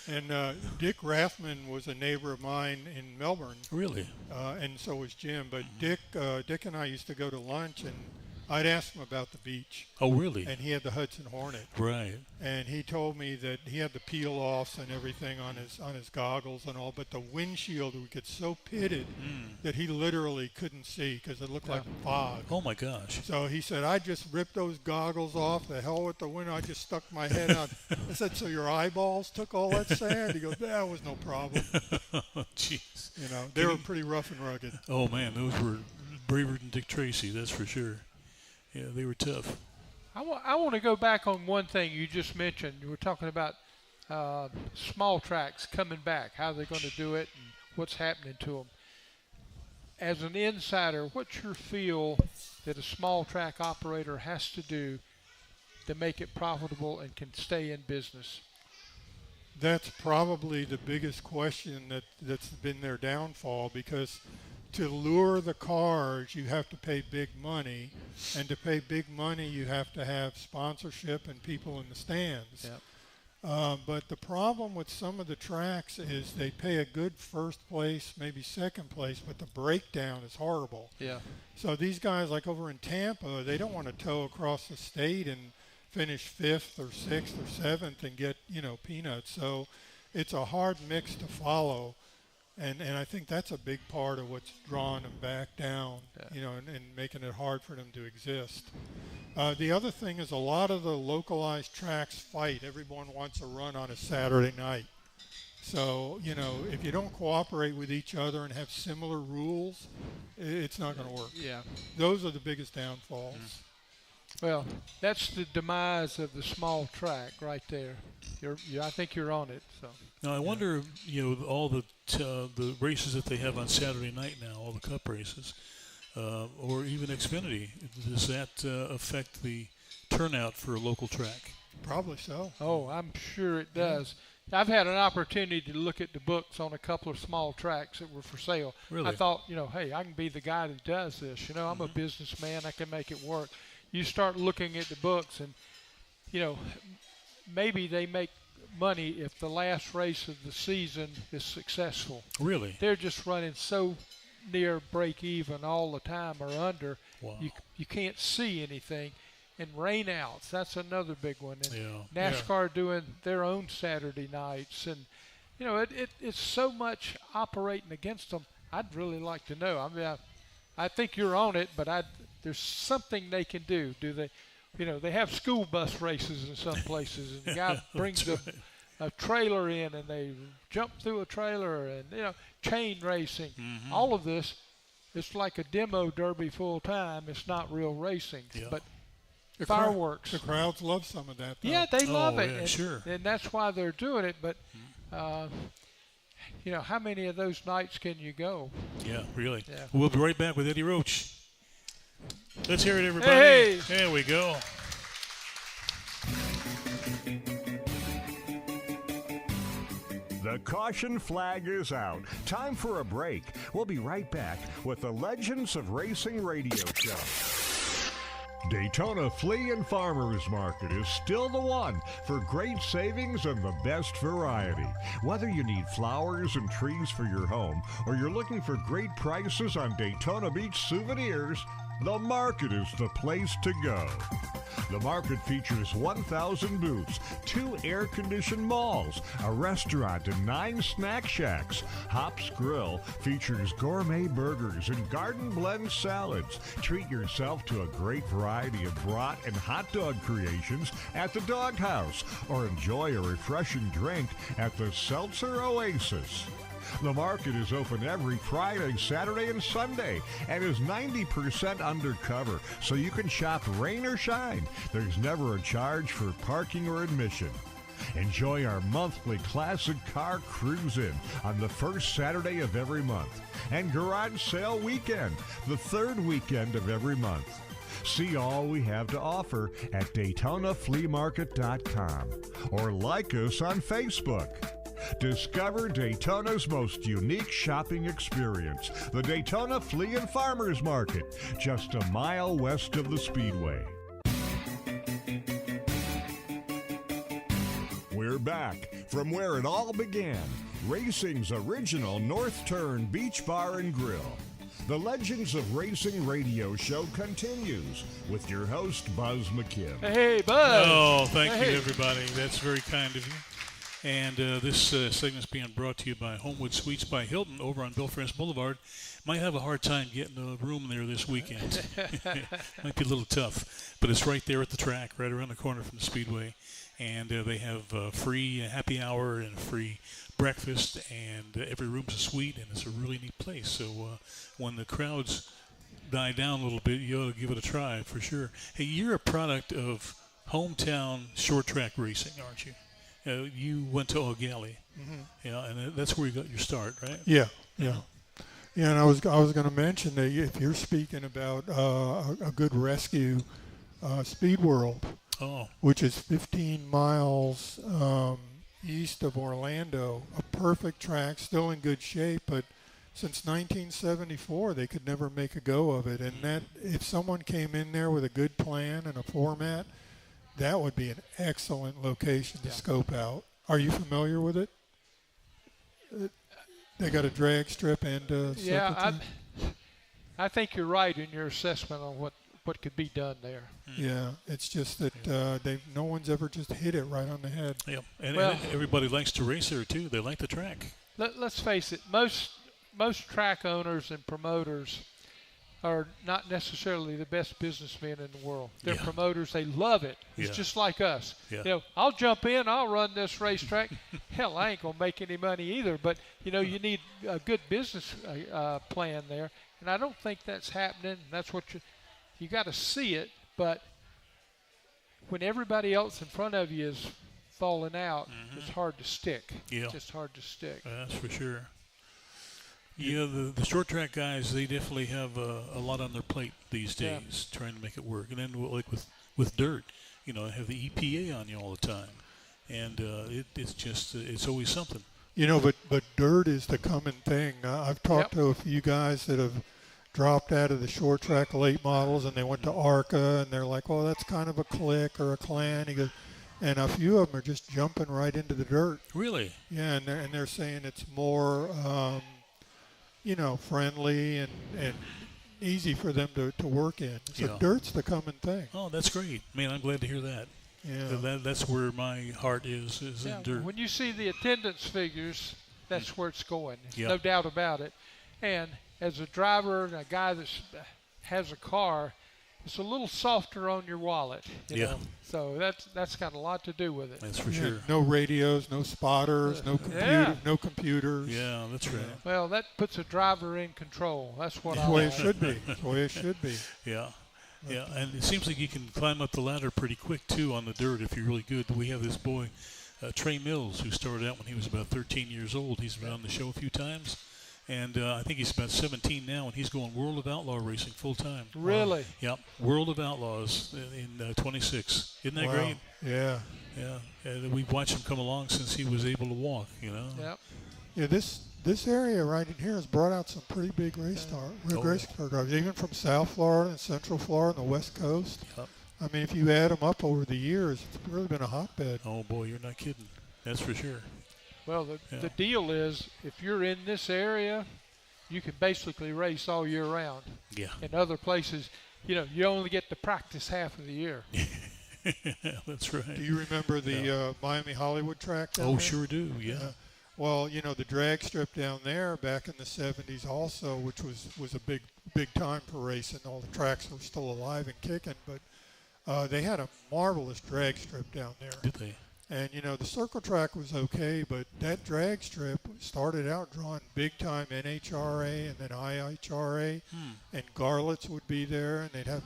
And Dick Rathman was a neighbor of mine in Melbourne. Really? And so was Jim. But Dick and I used to go to lunch, and I'd ask him about the beach. Oh, really? And he had the Hudson Hornet. Right. And he told me that he had the peel-offs and everything on his goggles and all, but the windshield would get so pitted that he literally couldn't see because it looked like fog. Oh, my gosh. So he said, I just ripped those goggles off. The hell with the window. I just stuck my head out. I said, so your eyeballs took all that sand? He goes, that was no problem. Jeez. You know, they were pretty rough and rugged. Oh, man, those were braver than Dick Tracy, that's for sure. Yeah, they were tough. I want to go back on one thing you just mentioned. You were talking about small tracks coming back, how they're going to do it, and what's happening to them. As an insider, what's your feel that a small track operator has to do to make it profitable and can stay in business? That's probably the biggest question that's been their downfall, because to lure the cars, you have to pay big money, and to pay big money, you have to have sponsorship and people in the stands. Yep. But the problem with some of the tracks is they pay a good first place, maybe second place, but the breakdown is horrible. Yeah. So these guys, like over in Tampa, they don't want to tow across the state and finish 5th or 6th or 7th and get, peanuts. So it's a hard mix to follow. And I think that's a big part of what's drawing them back down, and making it hard for them to exist. The other thing is a lot of the localized tracks fight. Everyone wants a run on a Saturday night. So, if you don't cooperate with each other and have similar rules, it's not going to work. Yeah. Those are the biggest downfalls. Well, that's the demise of the small track right there. I think you're on it. So. Now I wonder, all the races that they have on Saturday night now, all the Cup races, or even Xfinity, does that affect the turnout for a local track? Probably so. Oh, I'm sure it does. I've had an opportunity to look at the books on a couple of small tracks that were for sale. Really? I thought, hey, I can be the guy that does this. I'm a businessman. I can make it work. You start looking at the books, and maybe they make money if the last race of the season is successful. Really? They're just running so near break even all the time or under. Wow. You can't see anything. And rainouts, that's another big one. And Yeah. NASCAR doing their own Saturday nights. And, it's so much operating against them. I'd really like to know. I mean, I think you're on it, but there's something they can do. Do they, they have school bus races in some places. And the guy brings a trailer in, and they jump through a trailer, and, chain racing. Mm-hmm. All of this, it's like a demo derby full time. It's not real racing. Yeah. But The fireworks. The crowds love some of that, though. Yeah, they love it. Yeah, and, sure. and that's why they're doing it. But, how many of those nights can you go? Yeah, really. Yeah. We'll be right back with Eddie Roche. Let's hear it, everybody. Hey! There we go. The caution flag is out. Time for a break. We'll be right back with the Legends of Racing radio show. Daytona Flea and Farmers Market is still the one for great savings and the best variety. Whether you need flowers and trees for your home or you're looking for great prices on Daytona Beach souvenirs, the market is the place to go. The market features 1,000 booths, 2 air-conditioned malls, a restaurant, and 9 snack shacks. Hops Grill features gourmet burgers and garden blend salads. Treat yourself to a great variety of brat and hot dog creations at the Dog House, or enjoy a refreshing drink at the Seltzer Oasis. The market is open every Friday, Saturday, and Sunday, and is 90% undercover, so you can shop rain or shine. There's never a charge for parking or admission. Enjoy our monthly classic car cruise-in on the first Saturday of every month, and garage sale weekend, the third weekend of every month. See all we have to offer at DaytonaFleaMarket.com or like us on Facebook. Discover Daytona's most unique shopping experience, the Daytona Flea and Farmers Market, just a mile west of the Speedway. We're back from where it all began, racing's original North Turn Beach Bar and Grill. The Legends of Racing radio show continues with your host, Buzz McKim. Hey, Buzz. Oh, thank you, everybody. That's very kind of you. And this segment's being brought to you by Homewood Suites by Hilton over on Belfast Boulevard. Might have a hard time getting a room there this weekend. Might be a little tough. But it's right there at the track, right around the corner from the Speedway. And they have free happy hour and free breakfast. And every room's a suite, and it's a really neat place. So when the crowds die down a little bit, you ought to give it a try for sure. Hey, you're a product of hometown short track racing, aren't you? You went to O'Galley, and that's where you got your start, right? Yeah. And I was going to mention that if you're speaking about a good rescue, Speed World, which is 15 miles east of Orlando, a perfect track, still in good shape, but since 1974 they could never make a go of it. And that if someone came in there with a good plan and a format, that would be an excellent location to scope out. Are you familiar with it? They got a drag strip and I think you're right in your assessment on what could be done there. Yeah, it's just that no one's ever just hit it right on the head. Yeah, and everybody likes to race there too. They like the track. Let's face it, most track owners and promoters are not necessarily the best businesmen in the world. They're promoters. They love it. It's just like us. Yeah. I'll jump in. I'll run this racetrack. Hell, I ain't going to make any money either. But, you need a good business plan there. And I don't think that's happening. That's what you got to see it. But when everybody else in front of you is falling out, it's hard to stick. Yeah. It's just hard to stick. That's for sure. Yeah, the short track guys, they definitely have a lot on their plate these days, trying to make it work. And then like with dirt, have the EPA on you all the time. and it's just it's always something. You know, but dirt is the common thing. I've talked to a few guys that have dropped out of the short track late models, and they went to ARCA, and they're like, "Oh, that's kind of a clique or a clan." He goes, and a few of them are just jumping right into the dirt. Really? Yeah, and they're saying it's more, friendly and easy for them to work in. So dirt's the common thing. Oh, that's great, man! I'm glad to hear that. Yeah, that's where my heart is in dirt. When you see the attendance figures, that's where it's going. Yeah. No doubt about it. And as a driver and a guy that has a car, it's a little softer on your wallet. You know? So that's got a lot to do with it. That's for sure. No radios, no spotters, no computers. Yeah, that's right. Well, that puts a driver in control. That's what That's the way it should be. That's the way it should be. Yeah. Yeah, and it seems like you can climb up the ladder pretty quick, too, on the dirt if you're really good. We have this boy, Trey Mills, who started out when he was about 13 years old. He's been on the show a few times. And I think he's about 17 now, and he's going World of Outlaw racing full time. Really? Yep, World of Outlaws in 26. Isn't that great? Yeah. Yeah, and we've watched him come along since he was able to walk, Yep. Yeah, this area right in here has brought out some pretty big race car drivers, even from South Florida and Central Florida and the West Coast. Yep. I mean, if you add them up over the years, it's really been a hotbed. Oh, boy, you're not kidding. That's for sure. Well, the deal is, if you're in this area, you can basically race all year round. Yeah. In other places, you only get to practice half of the year. That's right. Do you remember the Miami Hollywood track down there? Sure do, yeah. Well, the drag strip down there back in the 70s also, which was a big time for racing. All the tracks were still alive and kicking, but they had a marvelous drag strip down there. Did they? And, the circle track was okay, but that drag strip started out drawing big-time NHRA and then IHRA, and Garlits would be there, and they'd have,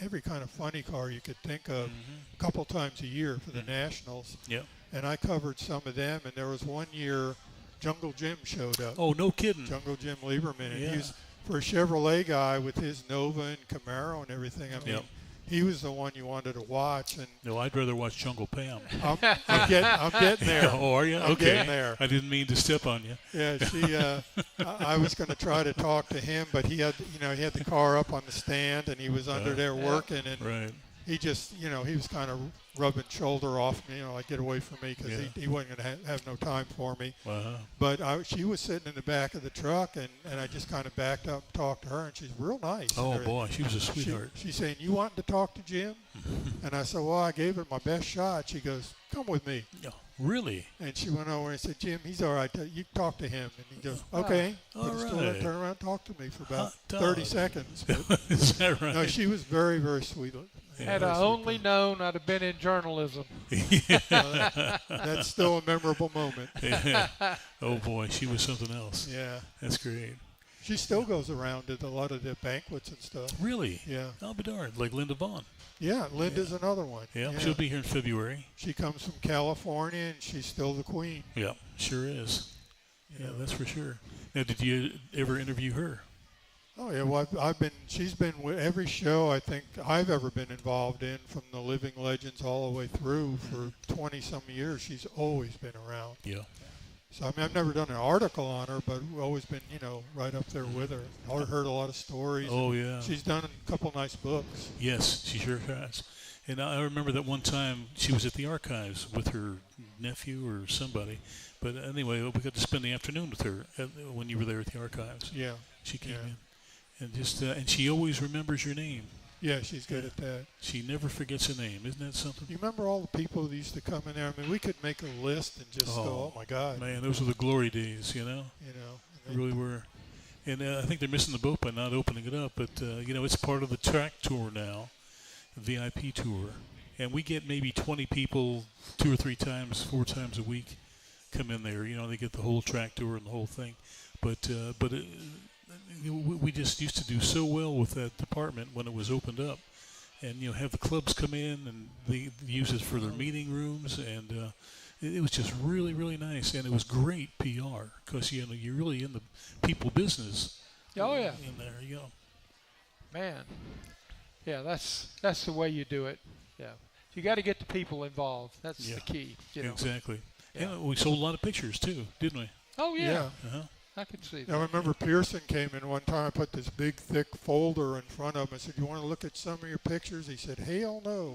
every kind of funny car you could think of a couple times a year for the Nationals. Yep. And I covered some of them, and there was one year Jungle Jim showed up. Oh, no kidding. Jungle Jim Lieberman. And Yeah. he was, for a Chevrolet guy with his Nova and Camaro and everything, I mean, he was the one you wanted to watch. And no, I'd rather watch Jungle Pam. I'm getting there. Oh, are you? I'm okay. getting there. I didn't mean to step on you. Yeah, I was going to try to talk to him, but he had the car up on the stand, and he was under there working, and right. He just, he was kind of rubbing shoulder off me, like, get away from me, because he wasn't going to have no time for me. Uh-huh. But she was sitting in the back of the truck, and I just kind of backed up and talked to her, and she's real nice. Oh, boy, she was a sweetheart. She's saying, "You wanting to talk to Jim?" And I said, "Well, I gave it my best shot." She goes, "Come with me." No, really? And she went over and said, "Jim, he's all right. You talk to him." And he goes, "Okay." All but right. still turned around and talked to me for about Hot 30 dog. seconds. But Is that right? no, she was very, very sweet. Had I only known, I'd have been in journalism. That's still a memorable moment. Yeah. Oh, boy, she was something else. Yeah. That's great. She still goes around at a lot of the banquets and stuff. Really? Yeah. I'll be darned. Like Linda Vaughn. Yeah, Linda's another one. Yeah, she'll be here in February. She comes from California, and she's still the queen. Yeah, sure is. Yeah, that's for sure. Now, did you ever interview her? Oh yeah, well she's been with every show I think I've ever been involved in, from the Living Legends all the way through for 20-some years. She's always been around. Yeah. So I mean, I've never done an article on her, but we've always been, right up there with her. I've heard a lot of stories. Oh yeah. She's done a couple nice books. Yes, she sure has. And I remember that one time she was at the archives with her nephew or somebody. But anyway, we got to spend the afternoon with her when you were there at the archives. Yeah. She came in. And and she always remembers your name. Yeah, she's good at that. She never forgets a name. Isn't that something? You remember all the people that used to come in there? I mean, we could make a list and just go, oh my God. Man, those were the glory days, They really were. And I think they're missing the boat by not opening it up. But, it's part of the track tour now, the VIP tour. And we get maybe 20 people 2 or 3 times, 4 times a week come in there. They get the whole track tour and the whole thing. But we just used to do so well with that department when it was opened up, and have the clubs come in and they use it for their meeting rooms, and it was just really, really nice, and it was great PR because you're really in the people business. Oh yeah. In there, Man, yeah, that's the way you do it. Yeah, you got to get the people involved. That's the key. Exactly. Yeah, we sold a lot of pictures too, didn't we? Oh yeah. Yeah. I can see that. I remember Pearson came in one time. I put this big, thick folder in front of him. I said, "You want to look at some of your pictures?" He said, "Hell no."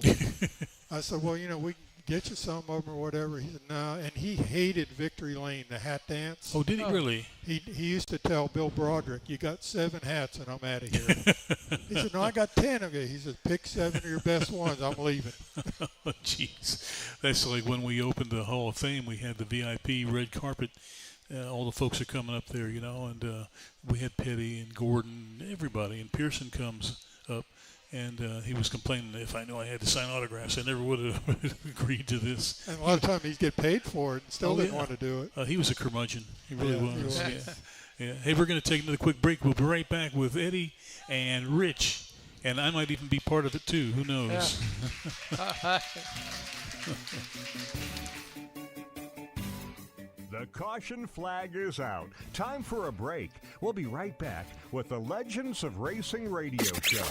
I said, "Well, we can get you some of them or whatever." He said, "No." And he hated Victory Lane, the hat dance. Oh, did he really? He used to tell Bill Broderick, "You got 7 hats and I'm out of here." He said, "No, I got 10 of you." He said, "Pick 7 of your best ones. I'm leaving." Oh, jeez. That's like when we opened the Hall of Fame, we had the VIP red carpet. All the folks are coming up there, and we had Petty and Gordon, everybody, and Pearson comes up, and he was complaining if I knew I had to sign autographs, I never would have agreed to this. And a lot of times he'd get paid for it and still didn't want to do it. He was a curmudgeon. He really was. He was. Yeah. Hey, we're going to take another quick break. We'll be right back with Eddie and Rich, and I might even be part of it too. Who knows? Yeah. The caution flag is out. Time for a break. We'll be right back with the Legends of Racing radio show.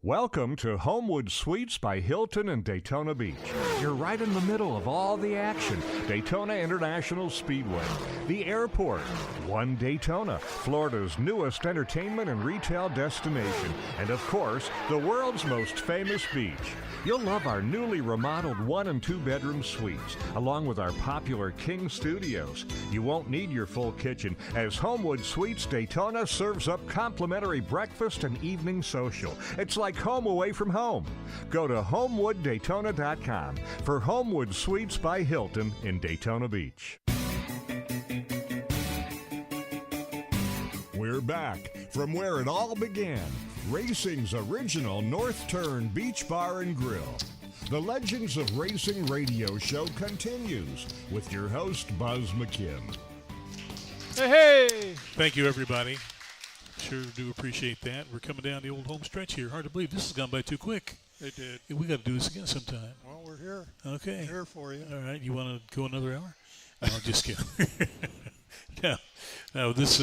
Welcome to Homewood Suites by Hilton in Daytona Beach. You're right in the middle of all the action. Daytona International Speedway, the airport, One Daytona, Florida's newest entertainment and retail destination, and of course, the world's most famous beach. You'll love our newly remodeled 1- and 2-bedroom suites, along with our popular King Studios. You won't need your full kitchen, as Homewood Suites Daytona serves up complimentary breakfast and evening social. It's like home away from home. Go to HomewoodDaytona.com for Homewood Suites by Hilton in Daytona Beach. We're back from where it all began. Racing's original North Turn Beach Bar and Grill. The Legends of Racing radio show continues with your host, Buzz McKim. Hey! Thank you, everybody. Sure do appreciate that. We're coming down the old home stretch here. Hard to believe this has gone by too quick. It did. Yeah, we got to do this again sometime. Well, we're here. Okay. We're here for you. All right. You want to go another hour? No, just kidding. No, this...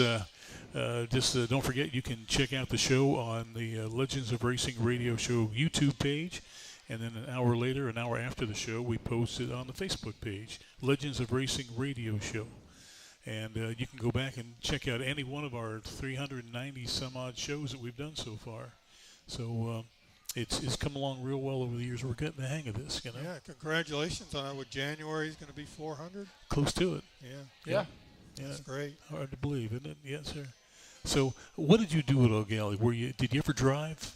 Just don't forget, you can check out the show on the Legends of Racing radio show YouTube page, and then an hour later, an hour after the show, we post it on the Facebook page, Legends of Racing radio show. And you can go back and check out any one of our 390 some odd shows that we've done so far. So it's come along real well over the years. We're getting the hang of this, Yeah, congratulations on it. With January is going to be 400. Close to it. Yeah. That's great. Hard to believe, isn't it? Yes, sir. So, what did you do at O'Galley? Did you ever drive?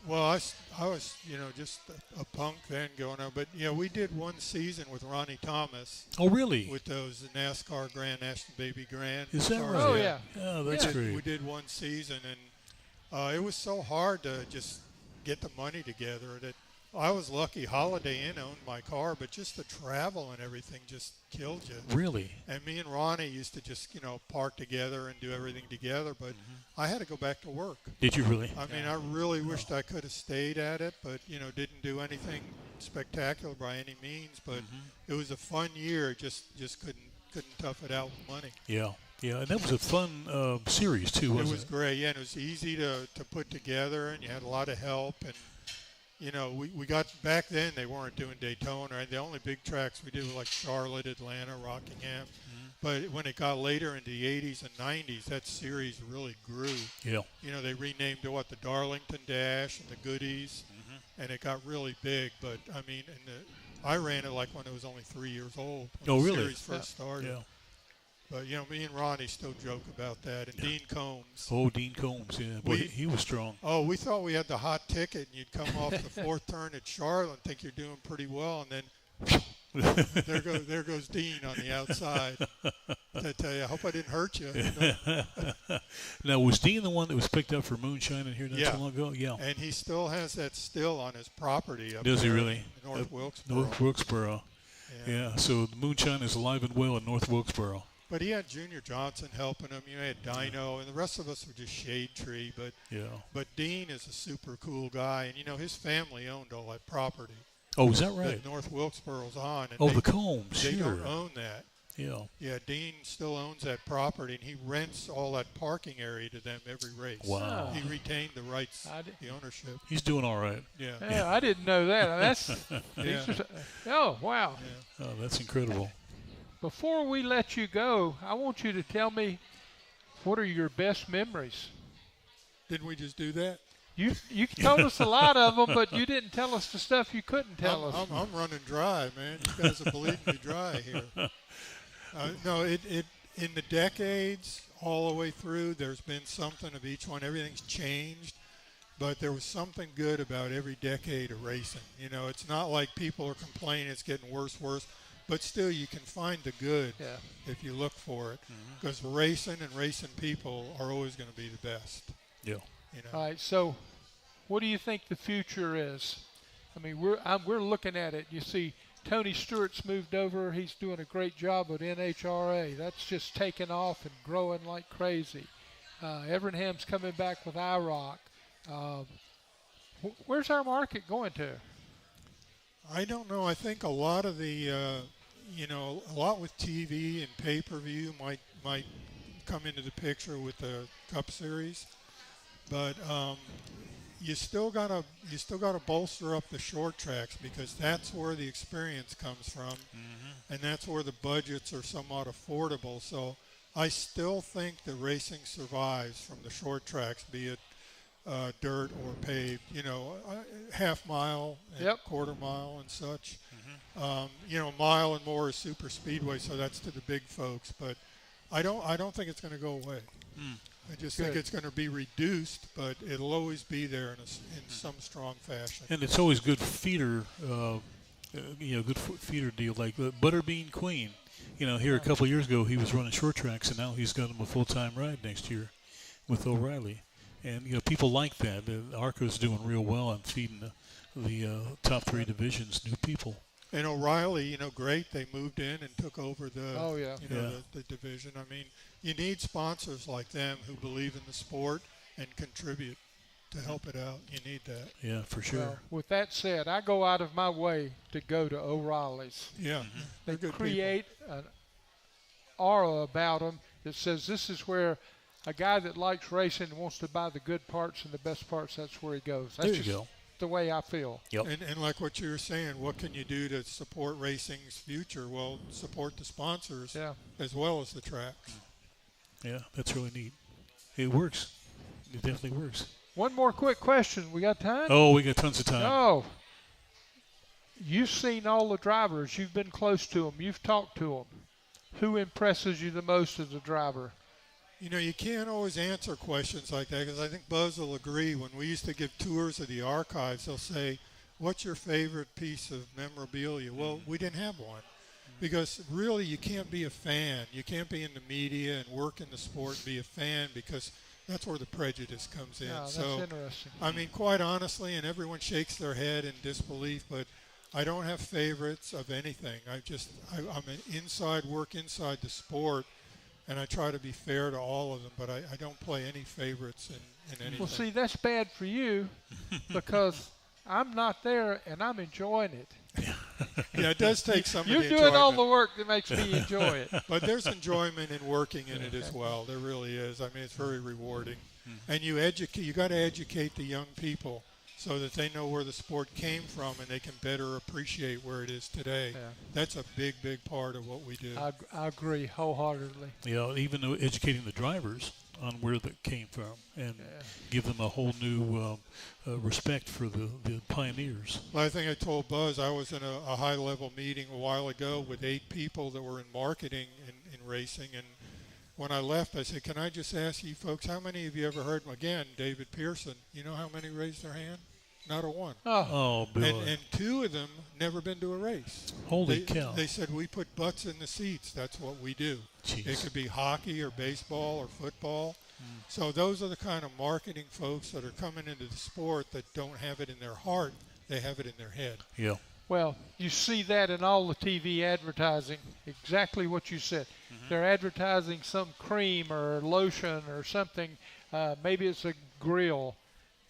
Well, I was, just a punk then going on. But, we did one season with Ronnie Thomas. Oh, really? With those NASCAR Grand National Baby Grand. Is that right? Oh, yeah. Oh, that's great. We did one season, and it was so hard to just get the money together that I was lucky Holiday Inn owned my car, but just the travel and everything just killed you. Really? And me and Ronnie used to just, park together and do everything together, but I had to go back to work. Did you really? I mean, I really wished I could have stayed at it, but, didn't do anything spectacular by any means, but it was a fun year. Just couldn't tough it out with money. Yeah. Yeah, and that was a fun series, too, wasn't it? It was great, yeah, and it was easy to put together, and you had a lot of help, and we got back then. They weren't doing Daytona. Right? The only big tracks we did were like Charlotte, Atlanta, Rockingham. But when it got later into the 80s and 90s, that series really grew. Yeah. They renamed it the Darlington Dash and the Goodies, and it got really big. But I mean, I ran it like when it was only 3 years old. When the series first started. Yeah. But, me and Ronnie still joke about that. And Dean Combs. Oh, Dean Combs, yeah. Boy, he was strong. Oh, we thought we had the hot ticket, and you'd come off the fourth turn at Charlotte and think you're doing pretty well, and then there goes Dean on the outside. I tell you, I hope I didn't hurt you. Now, was Dean the one that was picked up for moonshine in here not so long ago? Yeah. And he still has that still on his property up Does there he really? In North Wilkesboro. North Wilkesboro. Yeah, so the moonshine is alive and well in North Wilkesboro. But he had Junior Johnson helping him. You had Dino, and the rest of us were just shade tree. But Dean is a super cool guy, and his family owned all that property. Oh, is that right? That North Wilkesboro's on. And the Combs, They sure. don't own that. Yeah. Yeah, Dean still owns that property, and he rents all that parking area to them every race. Wow. He retained the rights, the ownership. He's doing all right. Yeah. Yeah, I didn't know that. That's oh, wow. Yeah. Oh, that's incredible. Before we let you go, I want you to tell me, what are your best memories? Didn't we just do that? You told us a lot of them, but you didn't tell us the stuff you couldn't tell us. I'm running dry, man. You guys are bleeding me dry here. No, it in the decades all the way through, there's been something of each one. Everything's changed, but there was something good about every decade of racing. You know, it's not like people are complaining it's getting worse, but still you can find the good if you look for it. Because racing and racing people are always going to be the best. Yeah. You know? All right, so what do you think the future is? I mean, we're looking at it. You see, Tony Stewart's moved over. He's doing a great job with NHRA. That's just taking off and growing like crazy. Evernham's coming back with IROC. Where's our market going to? I don't know. I think a lot of the, a lot with TV and pay-per-view might come into the picture with the Cup Series, but you still gotta bolster up the short tracks, because that's where the experience comes from, and that's where the budgets are somewhat affordable. So I still think that racing survives from the short tracks, be it dirt or paved, half mile and quarter mile and such. Mile and more is super speedway, so that's to the big folks. But I don't think it's going to go away. I just think it's going to be reduced, but it'll always be there in some strong fashion. And it's always good feeder, good feeder deal, like the Butterbean Queen. Here a couple of years ago he was running short tracks, and now he's got him a full-time ride next year with O'Reilly. And people like that. ARCA's doing real well on feeding the top three divisions new people. And O'Reilly, great. They moved in and took over the the division. I mean, you need sponsors like them who believe in the sport and contribute to help it out. You need that. Yeah, for sure. Well, with that said, I go out of my way to go to O'Reilly's. Yeah, they create an aura about them that says this is where a guy that likes racing and wants to buy the good parts and the best parts, that's where he goes. That's there you go. The way I feel. Yep. And like what you were saying, what can you do to support racing's future? Well, support the sponsors as well as the tracks. Yeah, that's really neat. It works. It definitely works. One more quick question. We got time? Oh, we got tons of time. Oh. You've seen all the drivers. You've been close to them. You've talked to them. Who impresses you the most as a driver? You can't always answer questions like that, because I think Buzz will agree. When we used to give tours of the archives, they'll say, what's your favorite piece of memorabilia? Well, we didn't have one, because really you can't be a fan. You can't be in the media and work in the sport and be a fan, because that's where the prejudice comes in. Yeah, that's so, interesting. I mean, quite honestly, and everyone shakes their head in disbelief, but I don't have favorites of anything. I'm work inside the sport, and I try to be fair to all of them, but I don't play any favorites in anything. Well, see, that's bad for you, because I'm not there and I'm enjoying it. Yeah, it does take some of the enjoyment. You're doing all the work that makes me enjoy it. But there's enjoyment in working in it as well. There really is. I mean, it's very rewarding. And you got to educate the young people so that they know where the sport came from and they can better appreciate where it is today. Yeah. That's a big, big part of what we do. I agree wholeheartedly. Even educating the drivers on where that came from and give them a whole new respect for the pioneers. Well, I think I told Buzz I was in a high-level meeting a while ago with 8 people that were in marketing in racing, and when I left, I said, can I just ask you folks, how many of you ever heard, again, David Pearson, you know how many raised their hand? Not a one. Oh, Bill. And 2 of them never been to a race. Holy cow. They said, we put butts in the seats. That's what we do. Jeez. It could be hockey or baseball or football. So those are the kind of marketing folks that are coming into the sport that don't have it in their heart. They have it in their head. Yeah. Well, you see that in all the TV advertising, exactly what you said. They're advertising some cream or lotion or something. Maybe it's a grill.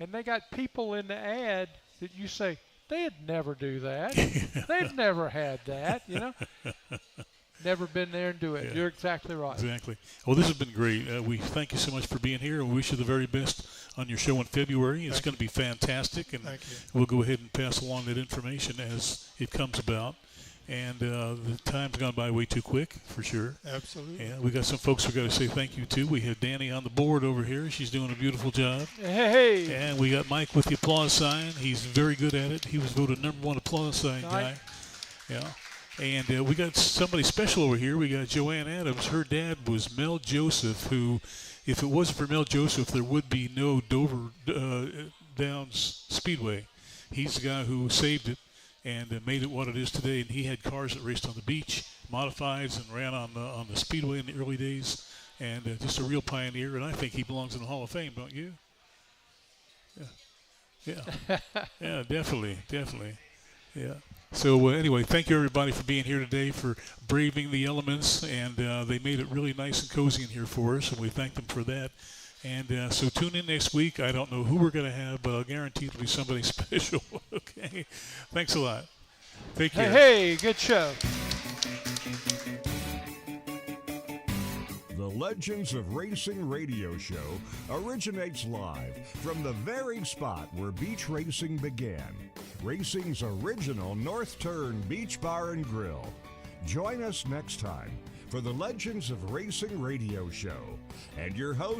And they got people in the ad that you say, they'd never do that. They've never had that, never been there and do it. Yeah. You're exactly right. Exactly. Well, this has been great. We thank you so much for being here, and we wish you the very best on your show in February. It's going to be fantastic, and we'll go ahead and pass along that information as it comes about. And the time's gone by way too quick, for sure. Absolutely. Yeah, we got some folks we got to say thank you to. We have Danny on the board over here. She's doing a beautiful job. Hey. And we got Mike with the applause sign. He's very good at it. He was voted #1 applause sign guy. Yeah. And we got somebody special over here. We got Joanne Adams. Her dad was Mel Joseph, who, if it wasn't for Mel Joseph, there would be no Dover Downs Speedway. He's the guy who saved it and made it what it is today. And he had cars that raced on the beach, modifieds, and ran on the Speedway in the early days. And just a real pioneer. And I think he belongs in the Hall of Fame, don't you? Yeah. Yeah, definitely. Yeah. So anyway, thank you everybody for being here today, for braving the elements, and they made it really nice and cozy in here for us, and we thank them for that. And so tune in next week. I don't know who we're going to have, but I'll guarantee it'll be somebody special. Okay. Thanks a lot. Take care. Hey, good show. The Legends of Racing radio show originates live from the very spot where beach racing began. Racing's original North Turn Beach Bar and Grill. Join us next time for the Legends of Racing radio show and your host,